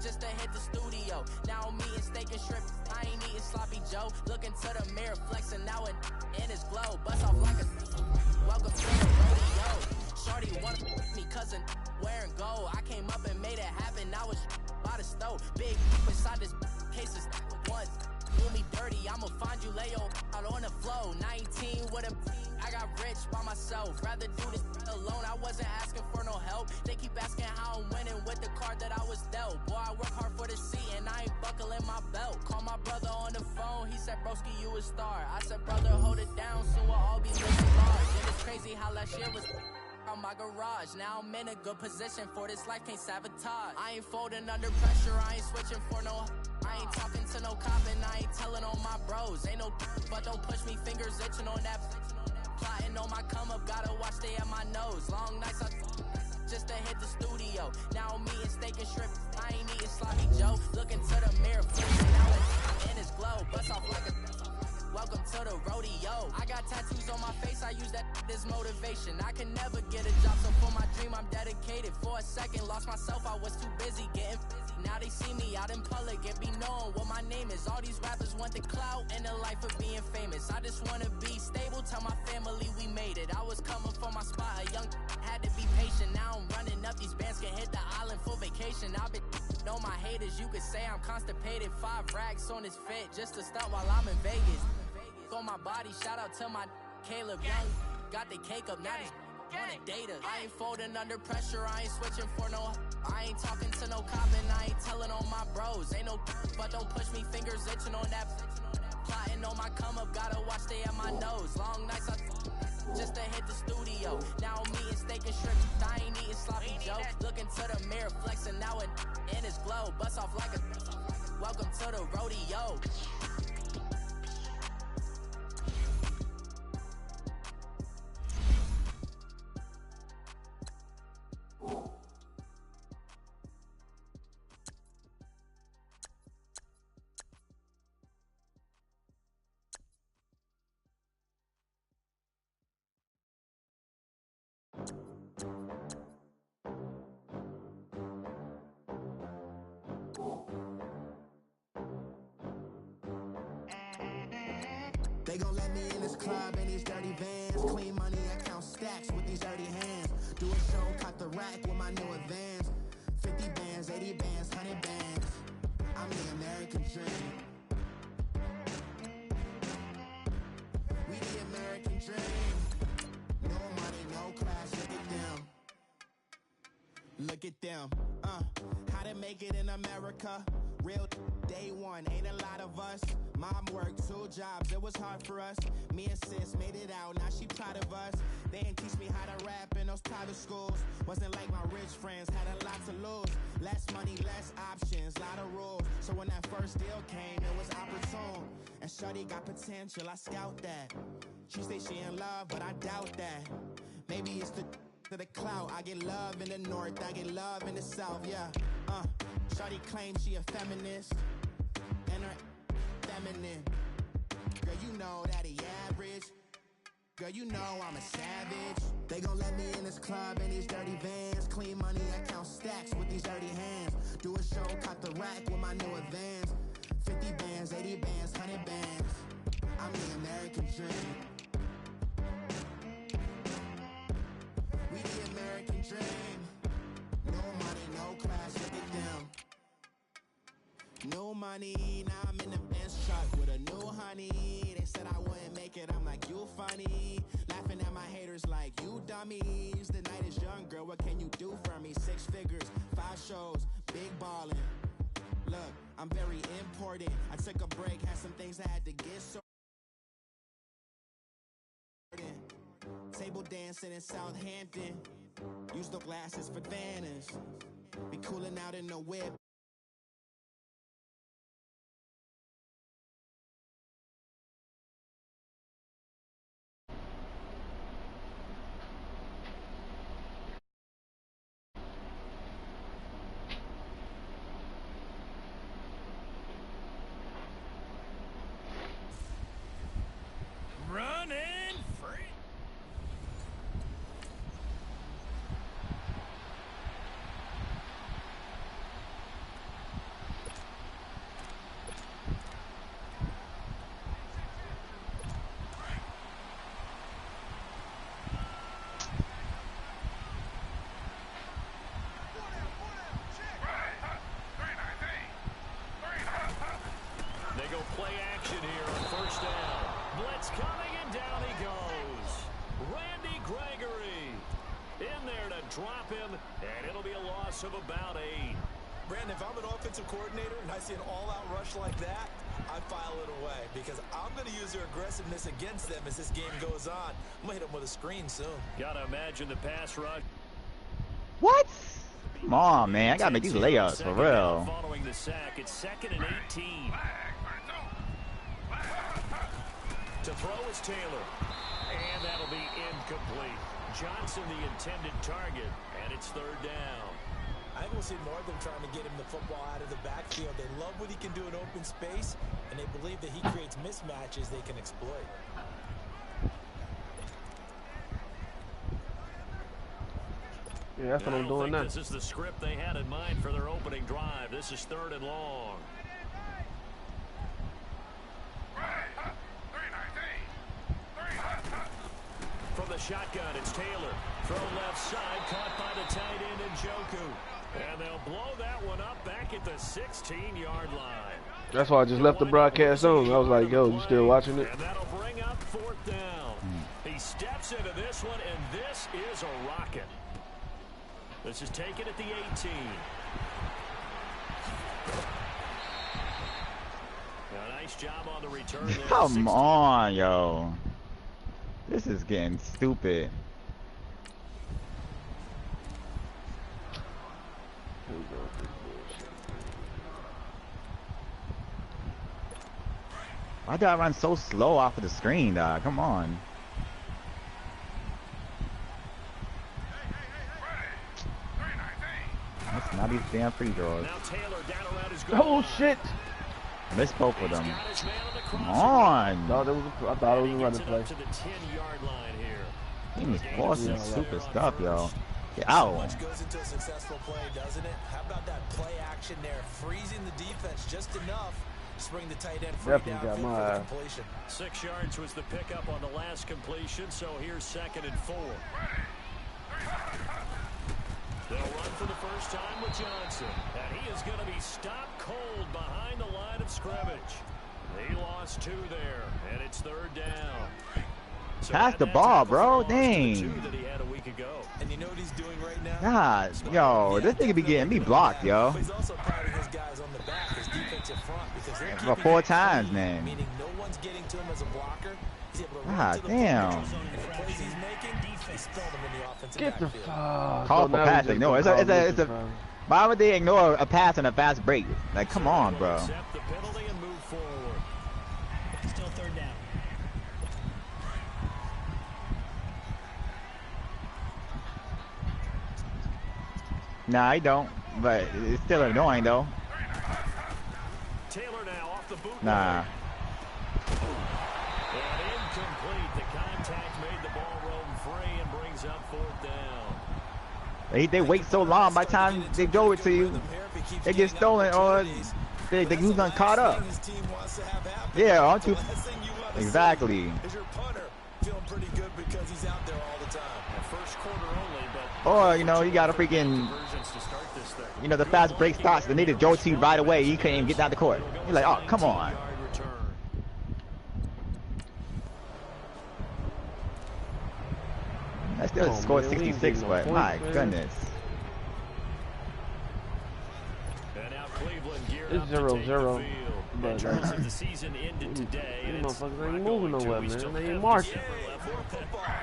just to hit the studio. Now I'm eating steak and shrimp, I ain't eating sloppy Joe. Looking to the mirror, flexing now and in his glow. Bust off like a welcome to the rodeo. Shorty wanna me cousin wearing gold. I came up and made it happen, I was by the stove. Big inside this cases once. Do me dirty, I'ma find you lay out on the flow. 19 with a I got rich by myself. Rather do this alone, I wasn't asking for no help. They keep asking how I'm winning with the card that I was dealt. Boy, I work hard for the seat and I ain't buckling my belt. Call my brother on the phone, he said, broski, you a star. I said, brother, hold it down, soon we'll all be living large. And it's crazy how last year was on my garage. Now I'm in a good position for this life, can't sabotage. I ain't folding under pressure, I ain't switching for no. I ain't talking to no cop and I ain't telling on my bros. Ain't no but don't push me, fingers itching on that. Plotting on my come up, gotta watch stay at my nose. Long nights just to hit the studio. Now I'm eating steak and shrimp, I ain't eating sloppy Joe. Looking to the mirror, flexing now in his glow. Bust off like a welcome to the rodeo. I got tattoos on my face, I use that as motivation. I can never get a job, so for my dream I'm dedicated. For a second, lost myself, I was too busy getting busy. Now they see me out in public and be knowing what my name is. All these rappers want the clout and the life of being famous. I just wanna be stable, tell my family we made it. I was coming for my spot, a young had to be patient. Now I'm running up, these bands can hit the island for vacation. I've been know my haters, you could say I'm constipated. 5 racks on his fit, just to stunt while I'm in Vegas. On my body, shout out to my Caleb Young. Got the cake up, now these on the data. I ain't folding under pressure, I ain't switching for no. I ain't talking to no cop and I ain't telling on my bros. Ain't no but don't push me, fingers itching on that. Plotting on my come up, gotta watch stay at my nose. Long nights just to hit the studio. Now I'm eating steak and shrimp. I ain't eating sloppy Joe. Looking to the mirror, flexing now and in his glow. Bust off like a welcome to the rodeo. They gon' let me in this club in these dirty vans. Clean money, I count stacks with these dirty hands. Do a show, cut the rack with my new advance. 50 bands, 80 bands, 100 bands. I'm the American dream. We the American dream. No money, no class, look at them. Look at them, how to make it in America. Real day one, ain't a lot of us. Mom worked 2 jobs, it was hard for us. Me and sis made it out, now she proud of us. They didn't teach me how to rap in those private schools. Wasn't like my rich friends, had a lot to lose. Less money, less options, lot of rules. So when that first deal came, it was opportune. And shorty got potential, I scout that. She say she in love, but I doubt that. Maybe it's to the clout. I get love in the north, I get love in the south, yeah. Shorty claims she a feminist, and her feminine. Girl, you know that he average. Girl, you know I'm a savage. They gon' let me in this club in these dirty vans. Clean money, I count stacks with these dirty hands. Do a show, cut the rack with my new advance. 50 bands, 80 bands, 100 bands. I'm the American dream. We the American dream. No money, no class, look at them. No money, now I'm in the Benz truck with a new honey. They said I wouldn't make it, I'm like, you funny. Laughing at my haters like, you dummies. The night is young, girl, what can you do for me? 6 figures, 5 shows, big ballin'. Look, I'm very important. I took a break, had some things I had to get sorted. Table dancing in Southampton. Use the glasses for Vannas. Be cooling out in the whip. Running free. They go play action here on first down. Blitz coming, and down he goes. Randy Gregory in there to drop him, and it'll be a loss of about 8. Brandon, if I'm an offensive coordinator and I see an all-out rush like that, I file it away because I'm going to use their aggressiveness against them as this game goes on. I'm going to hit them with a screen soon. Got to imagine the pass rush. What? Come on, man. I got to make these layups for real. Following the sack, it's 2nd and 18. To throw is Taylor. And that'll be incomplete. Johnson the intended target, and it's 3rd down. I think we'll see more of them trying to get him the football out of the backfield. They love what he can do in open space, and they believe that he creates mismatches they can exploit. Yeah, that's what I'm doing now. This is the script they had in mind for their opening drive. This is 3rd and long. From the shotgun, it's Taylor. Throw left side, caught by the tight end Njoku. And they'll blow that one up back at the 16-yard line. That's why I just left the broadcast on. I was like, yo, you still watching it? And that'll bring up 4th down. He steps into this one, and this is a rocket. This is taken at the 18. A Nice job on the return there. Come on, yo. This is getting stupid. Why did I run so slow off of the screen, dog? Come on. That's not these damn free throws. Oh shit! Missed both of them. Come on. No, I thought it was a running play. He was forcing stupid stuff, yo. Get out. So much goes into a successful play, doesn't it? How about that play action there, freezing the defense just enough to bring the tight end free downfield for the completion. 6 yards was the pickup on the last completion, so here's 2nd and 4. They'll run for the first time with Johnson, and he is going to be stopped cold behind the line of scrimmage. He lost 2 there, and it's 3rd down. So pass the ball, bro. Dang. That he had a week ago. And you know what he's doing right now? God, yo, this nigga be getting me blocked, yo. He's also patting his guys on the back, his defensive front, because they're For 4 times, man. meaning no one's getting to him as a blocker. He's able to run God to the damn. and the plays he's making, he's spelled them in the offensive Get the backfield. Call for pass, ignore. It's a. Why would they ignore a pass on a fast break? Like, come on, bro. Accept the penalty and move forward. Still 3rd down. Nah, I don't. But it's still annoying, though. Taylor now off the boot. Nah. And incomplete. The contact made the ball roam free and brings up 4th down. They wait so long. By the time they throw it to you, they get stolen or they lose caught up. Yeah, aren't you? Exactly. Feeling pretty good because he's out there all the time. First quarter only, but Or, you know, you got a freaking, you know, the fast break starts. They need to go to you right away. You can't even get down the court. You're like, oh, come on. I still scored 66, but my goodness. It's 0-0. But the season ended today, and these motherfuckers ain't moving nowhere, man. They ain't marching.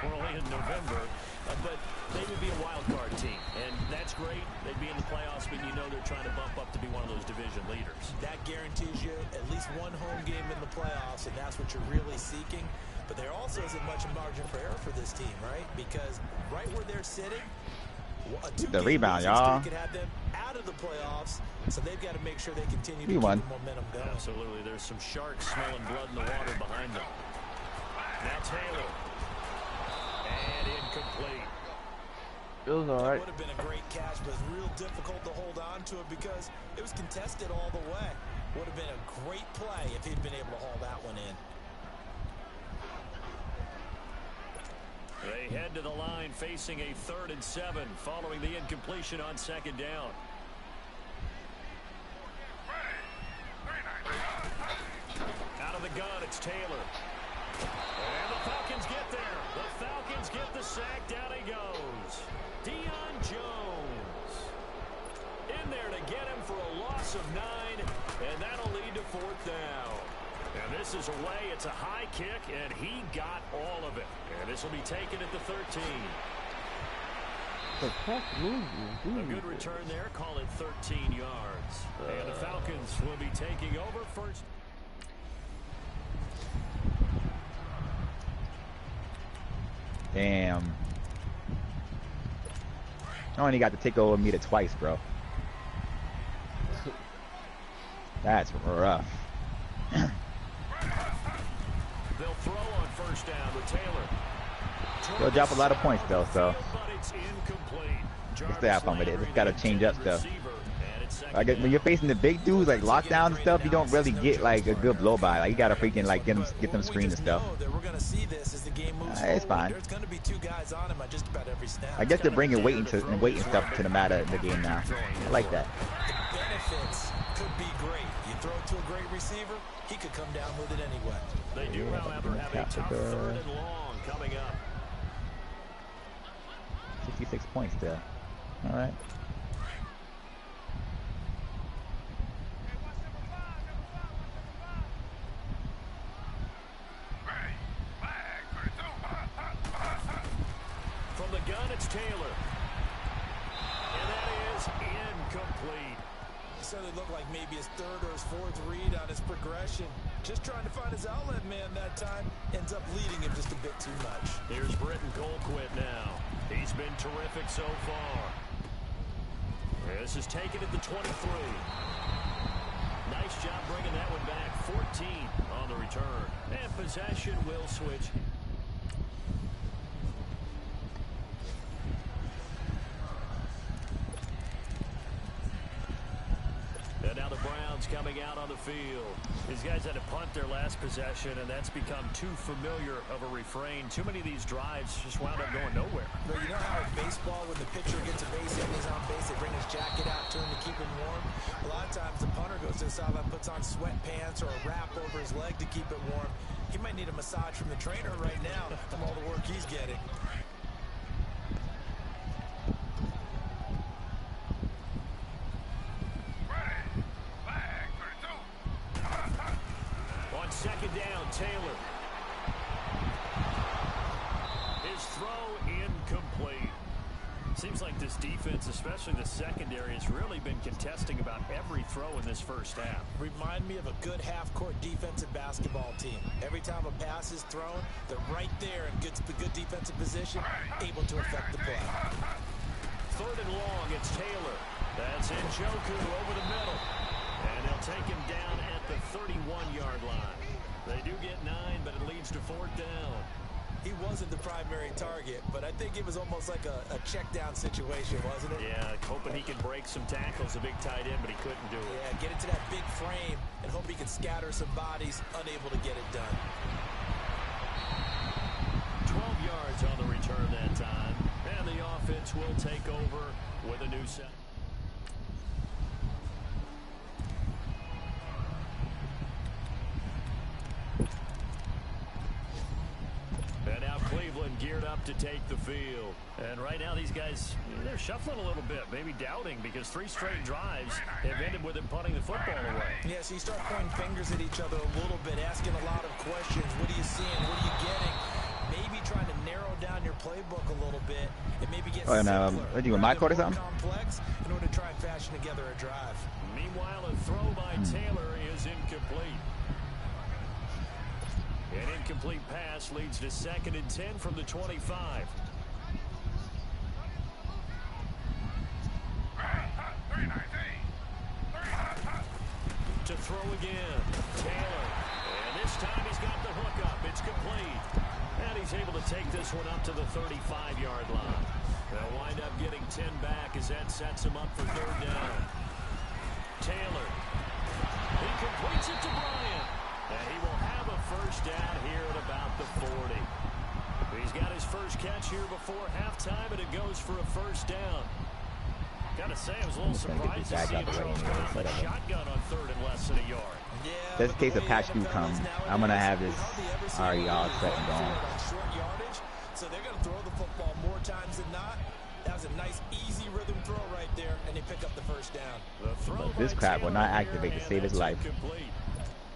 We're only in November, but they would be a wild card team, and that's great. They'd be in the playoffs, but you know they're trying to bump up to be one of those division leaders. That guarantees you at least one home game in the playoffs, and that's what you're really seeking. But there also isn't much margin for error for this team, right? Because right where they're sitting, the rebound, y'all. could have them out of the playoffs, so they've got to make sure they continue to keep the momentum going. Absolutely. There's some sharks smelling blood in the water behind them. Now Taylor. And incomplete. It was all right. It would have been a great catch, but it's real difficult to hold on to it because it was contested all the way. Would have been a great play if he'd been able to haul that one in. They head to the line facing a 3rd and 7 following the incompletion on 2nd down. Out of the gun, it's Taylor. And the Falcons get there. The Falcons get the sack. Down he goes. Deion Jones. In there to get him for a loss of 9, and that'll lead to 4th down. And this is away. It's a high kick, and he got all of it. And this will be taken at the 13. A good return there. Call it 13 yards. And the Falcons will be taking over first. Damn. I only got to take over me twice, bro. That's rough. They'll throw on first down with Taylor. They'll drop a lot of points, though, so. But it's incomplete. You still have fun with it. Just got to change up stuff. I guess when you're facing the big dudes like lockdown and stuff, you don't really get like a good blow by. Like you gotta freaking like get them screens and stuff. It's fine. I guess they're bringing weight and stuff to the matter the game now. I like that. The benefits could be great. You throw it to a great receiver, he could come down with it anyway. They do, however, have a tough 3rd and long coming up. 66 points there. All right. It's Taylor. And that is incomplete. So it looked like maybe his third or his fourth read on his progression. Just trying to find his outlet man that time. Ends up leading him just a bit too much. Here's Britton Colquitt now. He's been terrific so far. This is taken at the 23. Nice job bringing that one back. 14 on the return. And possession will switch. And now the Browns coming out on the field. These guys had to punt their last possession, and that's become too familiar of a refrain. Too many of these drives just wound up going nowhere. But you know how in baseball, when the pitcher gets a base hit and he's on base, they bring his jacket out to him to keep him warm? A lot of times the punter goes to the sideline, puts on sweatpants or a wrap over his leg to keep it warm. He might need a massage from the trainer right now from all the work he's getting. Second down, Taylor. His throw incomplete. Seems like this defense, especially the secondary, has really been contesting about every throw in this first half. Remind me of a good half-court defensive basketball team. Every time a pass is thrown, they're right there in good defensive position, able to affect the play. Third and long, it's Taylor. That's Njoku over the middle. And they'll take him down at the 31-yard line. They do get 9, but it leads to fourth down. He wasn't the primary target, but I think it was almost like a check-down situation, wasn't it? Yeah, hoping he could break some tackles, a big tight end, but he couldn't do it. Yeah, get into that big frame and hope he could scatter some bodies, unable to get it done. 12 yards on the return that time, and the offense will take over with a new set. Cleveland geared up to take the field. And right now these guys, they're shuffling a little bit, maybe doubting, because 3 straight drives have ended with them punting the football away. Yeah, so you start pointing fingers at each other a little bit, asking a lot of questions. What are you seeing? What are you getting? Maybe trying to narrow down your playbook a little bit and maybe get simpler. What, you in my court or something? Complex in order to try and fashion together a drive. Meanwhile, a throw by Taylor is incomplete. An incomplete pass leads to 2nd and 10 from the 25. To throw again, Taylor. And this time he's got the hook up. It's complete. And he's able to take this one up to the 35-yard line. They'll wind up getting 10 back as that sets him up for third down. Taylor. He completes it to Bryant. And he will have a first down here at about the 40. He's got his first catch here before halftime, and it goes for a first down. Gotta say, I was a little surprised to see him throw a shotgun on third and less than a yard. Yeah, just in case a patch do come, I'm gonna have this already all set and going. Short yardage, so they're gonna throw the football more times than not. That was a nice, easy rhythm throw right there, and they pick up the first down. But this crap will not activate to save his life. Incomplete.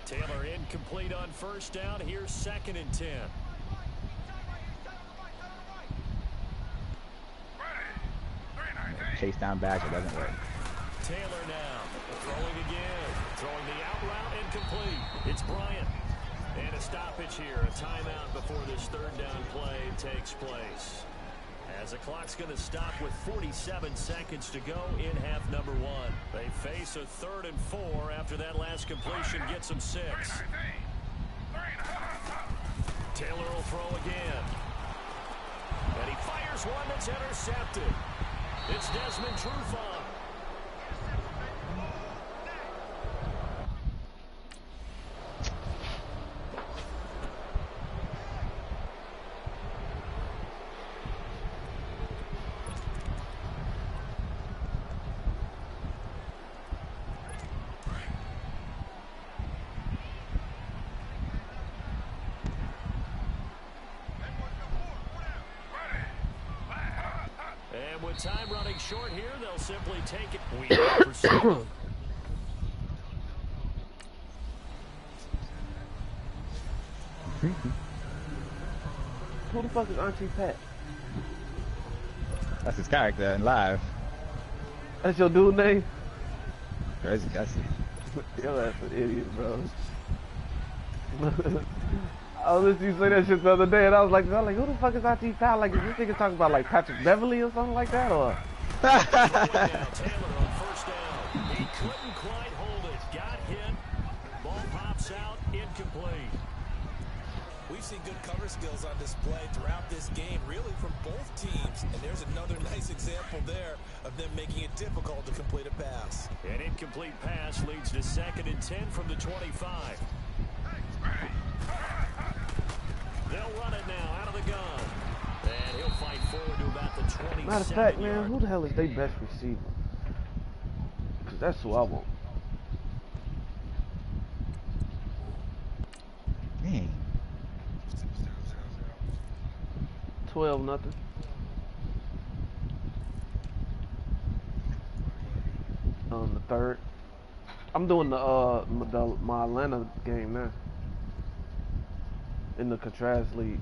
Taylor incomplete on first down. Here's 2nd and 10. Chase down Badger doesn't work. Taylor now throwing again. Throwing the out route incomplete. It's Bryant. And a stoppage here. A timeout before this third down play takes place. As the clock's going to stop with 47 seconds to go in half number 1. They face a 3rd and 4 after that last completion gets them 6. Taylor will throw again. And he fires one that's intercepted. It's Desmond Trufant. With time running short here, they'll simply take it. We proceed. Who the fuck is Auntie Pat? That's his character in live. That's your dude name? Crazy, that's it. Yo, that's an idiot, bro. I was listening to you say that shit the other day, and I was like, who the fuck is IT Pal? Like, is this nigga talking about like Patrick Beverly or something like that, or? Taylor on first down. He couldn't quite hold it. Got hit. Ball pops out. Incomplete. We've seen good cover skills on display throughout this game, really from both teams. And there's another nice example there of them making it difficult to complete a pass. An incomplete pass leads to 2nd and 10 from the 25. They'll run it now out of the gun. And he'll fight forward to about the 27 Matter of fact, man, who the hell is their best receiver? Because that's who I want. Dang. 12-0. On the 3rd. I'm doing my Atlanta game now. In the Contrast League.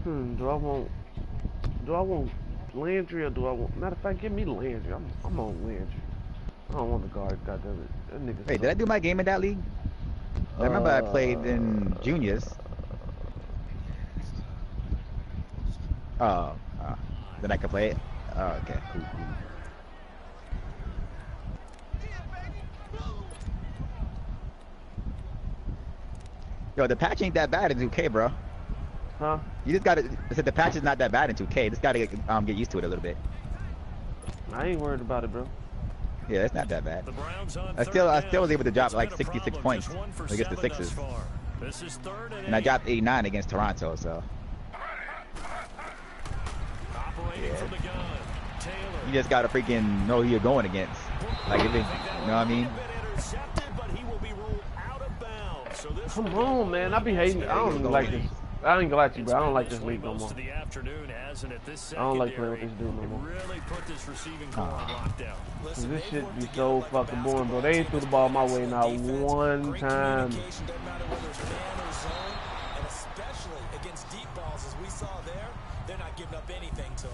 Do I want Landry or do I want? Matter of fact, give me Landry. I'm on Landry. I don't want the guard. Goddamn it, that nigga. Wait, did I do my game in that league? I remember I played in juniors. Oh, then I could play it. Oh, okay, cool. Yo, the patch ain't that bad in 2K, bro. Huh? You just gotta. I said the patch is not that bad in 2K. Just gotta get used to it a little bit. I ain't worried about it, bro. Yeah, it's not that bad. I still was able to drop like 66 points against the Sixers, and I dropped 89 against Toronto. So yeah, you just gotta freaking know who you're going against. Like if it, you know what I mean? Come on, man. I be hating. I don't even like this. I ain't gonna lie to you, bro. I don't like this league no more. I don't like playing with this dude no more. This shit be so fucking boring, bro. They ain't threw the ball my way not one time. And especially against deep balls, as we saw there, they're not giving up anything to them.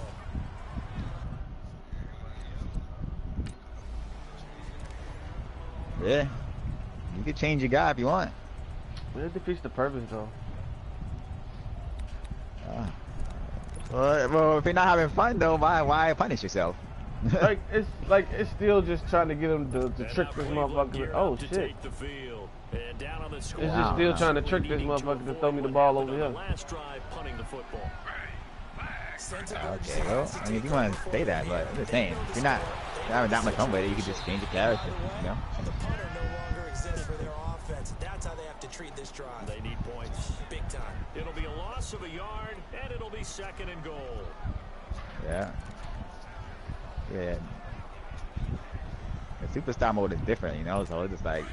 Yeah, you can change your guy if you want. It defeats the purpose, though. Well, if you're not having fun though, why punish yourself? it's still just trying to get him to trick this motherfucker. Oh shit! It's just still trying to trick this motherfucker to throw me the ball over here. Okay, well, I mean, if you want to say that, but I'm just saying, if you're not having that much fun with it, you can just change your character, you know? The punter no longer exists for their offense. That's how they have to treat this drive. They need points. Big time. It'll be a loss of a yard, and it'll be 2nd and goal. Yeah. Yeah. The superstar mode is different, you know, so it's just like...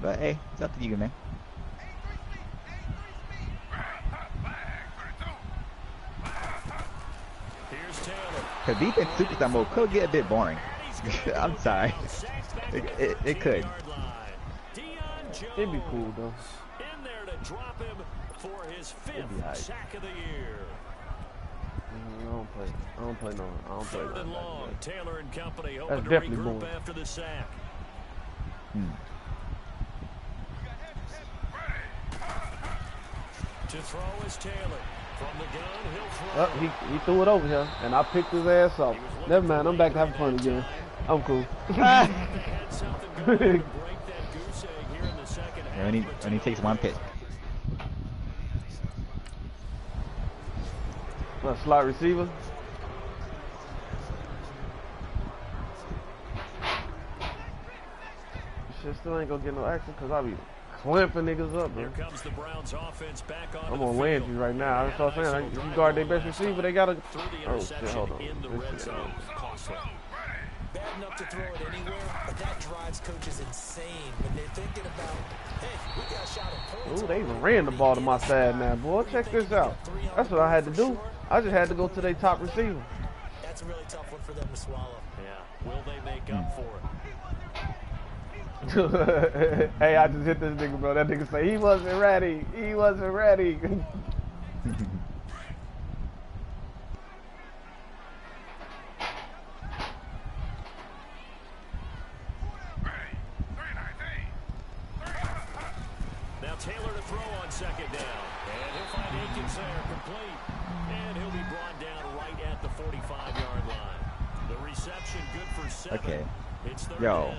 But hey, it's up to you, man. Because defense superstar mode could get a bit boring. I'm sorry. It could. It'd be cool though. In there to drop him for his 5th sack of the year. I don't play no. 3rd and long. Taylor and company That's hoping to definitely regroup boring. after the sack. To throw is Taylor. From the gun, he'll throw. He threw it over here, and I picked his ass off. Never mind, I'm back to having fun again. I'm cool. When he takes one pick. What, slot receiver? Shit, still ain't gonna get no action because I be clamping niggas up, bro. Here comes the Browns offense back on. I'm on Landry right now. That's what I'm saying. If you guard their best receiver, they gotta. Oh shit, hold on. This shit, Bad enough to throw it anywhere, but that drives coaches insane when they're thinking about, hey, we got a shot at points. Ooh, they even ran the ball to my side now, boy. Check this out. That's what I had to do. I just had to go to their top receiver. That's a really tough one for them to swallow. Yeah. Will they make up for it? Hey, I just hit this nigga, bro. That nigga say he wasn't ready. He wasn't ready. Taylor to throw on second down. And he'll find Akins there, complete. And he'll be brought down right at the 45-yard line. The reception good for 7. Okay. It's third down.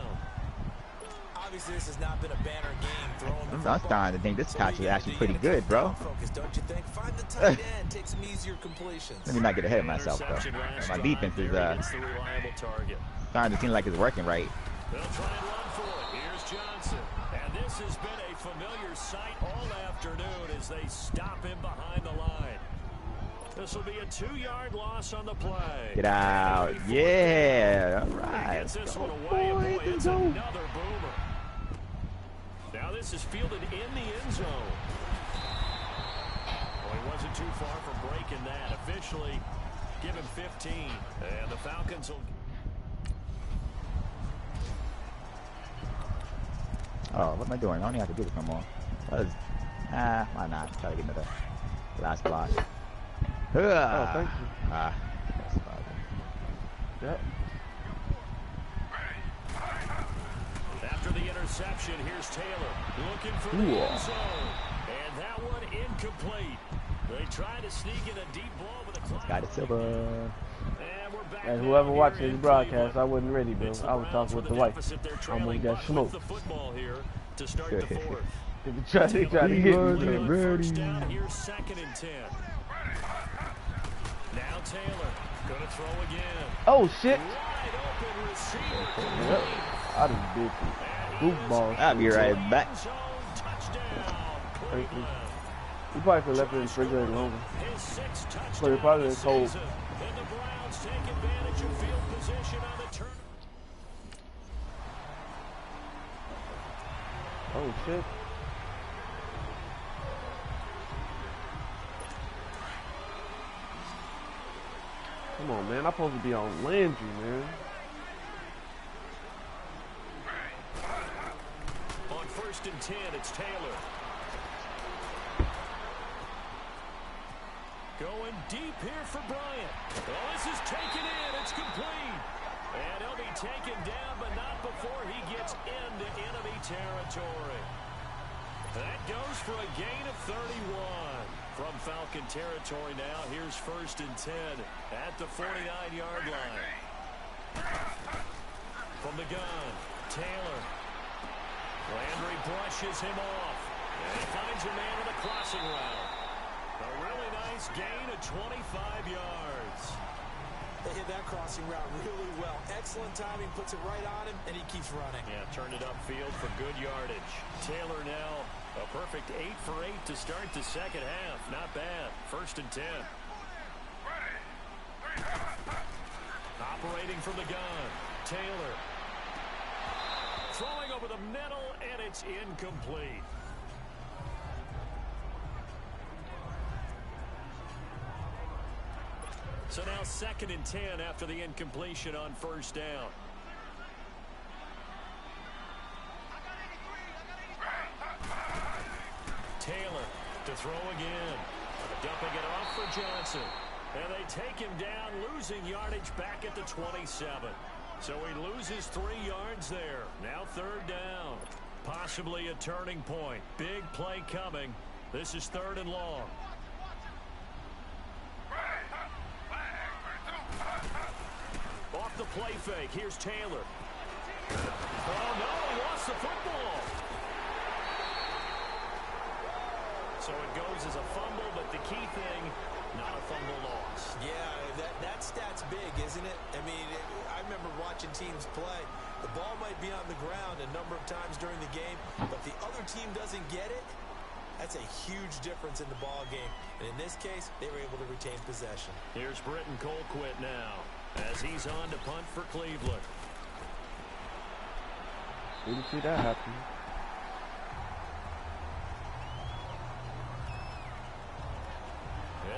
Obviously, this has not been a banner game throwing the I'm football. starting to think this catch is actually pretty good, bro. Focus, don't you think? Find the tight end, take some easier completions. Let me not get ahead of myself, though. My defense is starting to seem like it's working right. They'll try and run for it. Here's Johnson. And this has been a familiar sight all afternoon as they stop him behind the line. This will be a 2-yard loss on the play. Get out. Yeah. All right. Gets this one away. Boy, it's another boomer. Now this is fielded in the end zone. Well, he wasn't too far from breaking that. Officially, give him 15. And the Falcons will... Oh, what am I doing? I don't even have to do this no more. Why not? Try to get another last block. Oh, thank you. Yep. After the interception, here's Taylor looking for the end zone. And that one incomplete. They try to sneak in a deep ball with a climb. Got it, Silver. And whoever watched this broadcast, I wasn't ready, bro. I was talking with the wife. I almost got smoked. The football here to start the fourth. They tried to get me, bro. First down, here's 2nd and 10. Now Taylor gonna throw again. Oh shit! Wide open receiver. Yep. I just did goofball. I'll be right back. Thank you. He probably could have left it in the refrigerator longer. So he probably is cold. And the Browns take advantage of field position on the turn. Oh shit. Come on, man. I'm supposed to be on Landry, man. On 1st and 10, it's Taylor. Going deep here for Bryant. Oh, this is taken in. It's complete. And he'll be taken down, but not before he gets into enemy territory. That goes for a gain of 31. From Falcon territory now, here's 1st and 10 at the 49-yard line. From the gun, Taylor. Landry brushes him off. And he finds a man on the crossing route. A really nice gain of 25 yards. They hit that crossing route really well. Excellent timing, puts it right on him, and he keeps running. Yeah, turned it upfield for good yardage. Taylor now a perfect 8 for 8 to start the second half. Not bad. 1st and 10. Operating from the gun. Taylor. Throwing over the middle, and it's incomplete. So now 2nd and 10 after the incompletion on 1st down. Taylor to throw again. Dumping it off for Johnson. And they take him down, losing yardage back at the 27. So he loses 3 yards there. Now 3rd down. Possibly a turning point. Big play coming. This is 3rd and long. Off the play fake. Here's Taylor. Oh, no, he lost the football. So it goes as a fumble, but the key thing, not a fumble loss. Yeah, that stat's big, isn't it? I mean, I remember watching teams play. The ball might be on the ground a number of times during the game, but if the other team doesn't get it, that's a huge difference in the ball game. And in this case, they were able to retain possession. Here's Britton Colquitt now as he's on to punt for Cleveland. Didn't see that happen.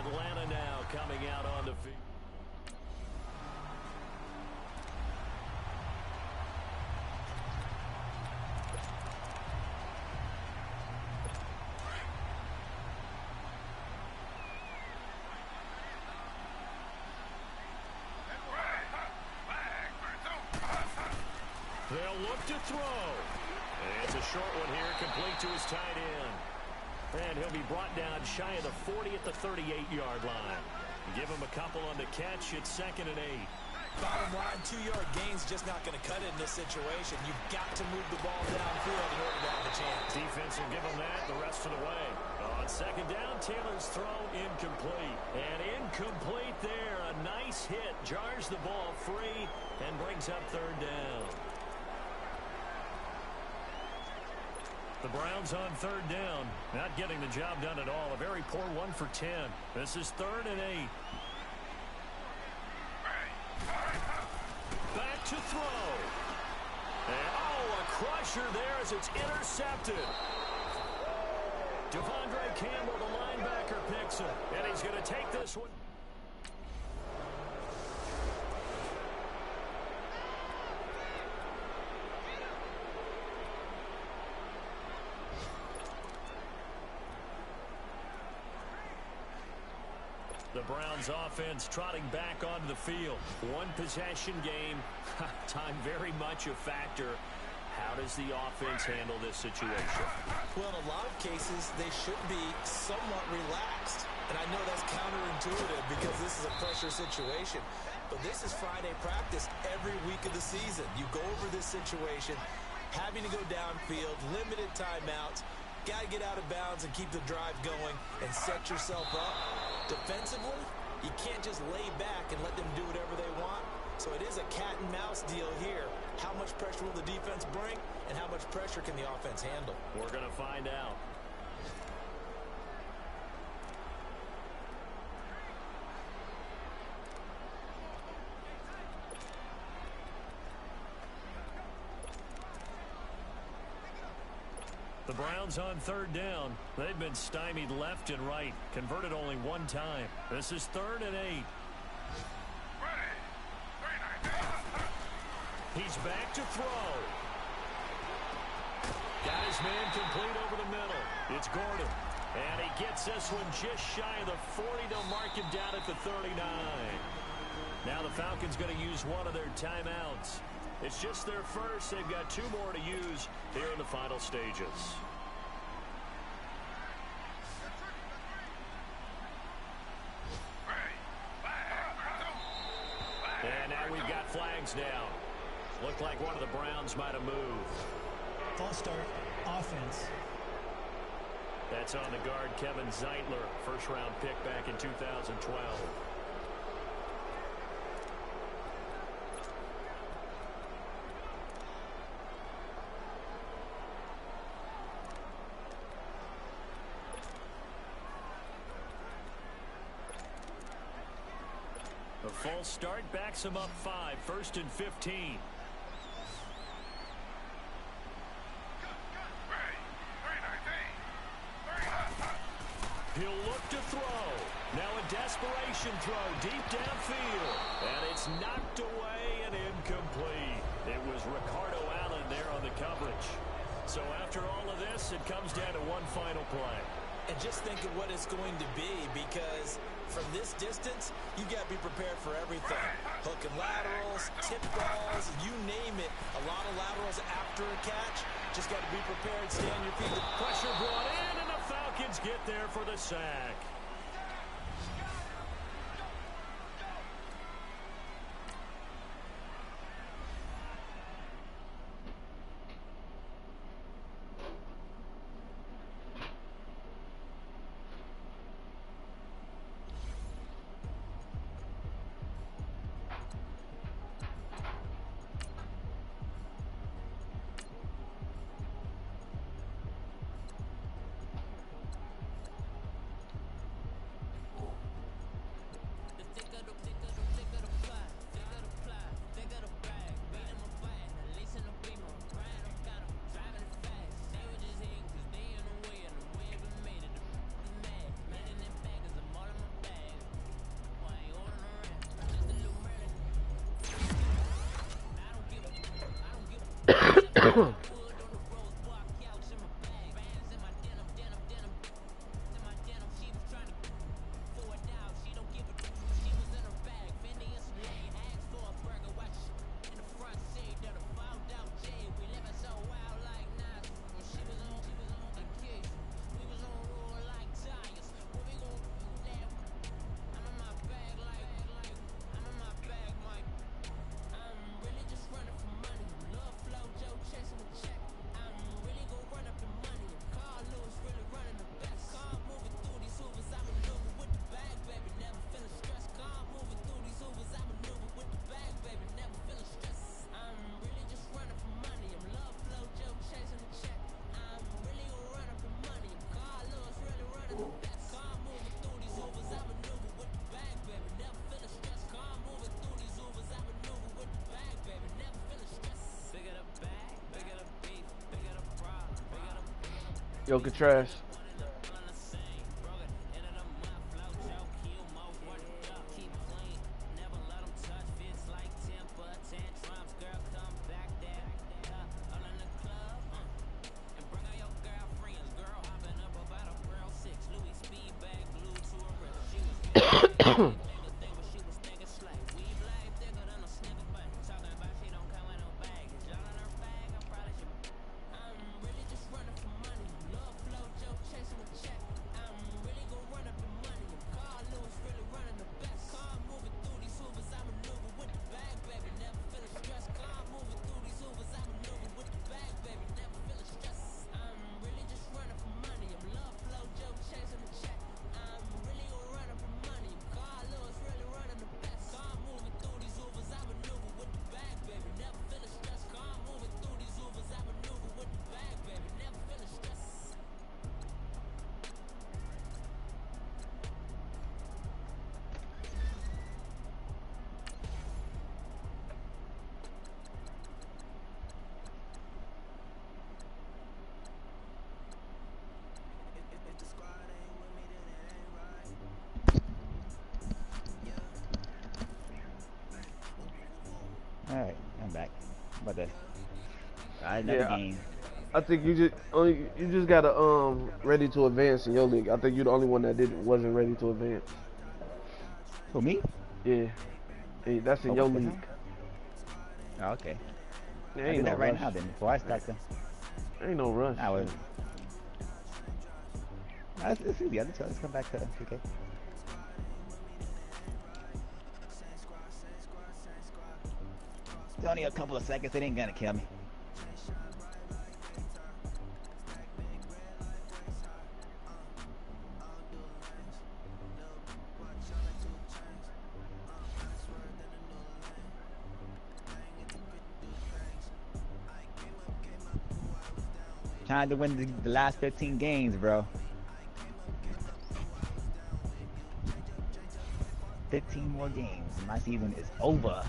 Atlanta now coming out on the field. They'll look to throw. And it's a short one here, complete to his tight end. And he'll be brought down shy of the 40 at the 38-yard line. Give him a couple on the catch. It's 2nd and 8. Bottom line, 2-yard gain's just not going to cut it in this situation. You've got to move the ball downfield in order to have a chance. Defense will give him that the rest of the way. On 2nd down, Taylor's throw incomplete. And incomplete there. A nice hit. Jars the ball free and brings up 3rd down. The Browns on 3rd down. Not getting the job done at all. A very poor 1 for 10. This is 3rd and 8. Back to throw. And, a crusher there as it's intercepted. Devondre Campbell, the linebacker, picks it. And he's going to take this one. The Browns offense trotting back onto the field. One possession game. Time very much a factor. How does the offense handle this situation? Well, in a lot of cases, they should be somewhat relaxed. And I know that's counterintuitive because this is a pressure situation. But this is Friday practice every week of the season. You go over this situation, having to go downfield, limited timeouts, got to get out of bounds and keep the drive going and set yourself up. Defensively, you can't just lay back and let them do whatever they want. So it is a cat and mouse deal here. How much pressure will the defense bring, and how much pressure can the offense handle? We're going to find out. The Browns on 3rd down. They've been stymied left and right. Converted only 1 time. This is 3rd and 8. He's back to throw. Got his man complete over the middle. It's Gordon. And he gets this one just shy of the 40. They'll mark him down at the 39. Now the Falcons going to use one of their timeouts. It's just their first. They've got 2 more to use here in the final stages. And now we've got flags down. Looked like one of the Browns might have moved. False start, offense. That's on the guard, Kevin Zeitler, first-round pick back in 2012. A false start backs him up 5, 1st and 15. He'll look to throw. Now a desperation throw deep downfield. And it's knocked away and incomplete. It was Ricardo Allen there on the coverage. So after all of this, it comes down to one final play. And just think of what it's going to be, because from this distance, you got to be prepared for everything. Hook and laterals, tip balls, you name it. A lot of laterals after a catch. Just got to be prepared, stay on your feet. Pressure brought in, and the Falcons get there for the sack. Yoka trash. Alright, I'm back. About to another game. I think you just gotta ready to advance in your league. I think you're the only one that wasn't ready to advance. Who, me? Yeah. Hey, that's in your league. Oh, okay. Yeah, I do that right now then before I start them. Ain't no rush. I was. Let's see the other two. Let's come back to 2K. It's only a couple of seconds. It ain't gonna kill me. Trying to win the last 15 games, bro. 15 more games and my season is over.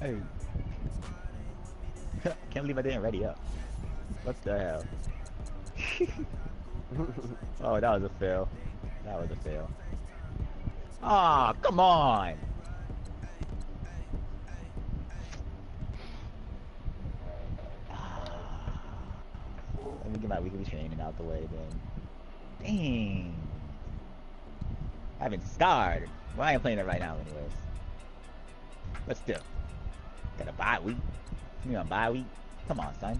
Hey. Can't believe I didn't ready up. What the hell? Oh, that was a fail. That was a fail. Ah, oh, come on! Let me get my weekly training out the way then. Dang. I haven't started. Well, I ain't playing it right now anyways. But still. Got a bye week. You on bye week? Come on, son.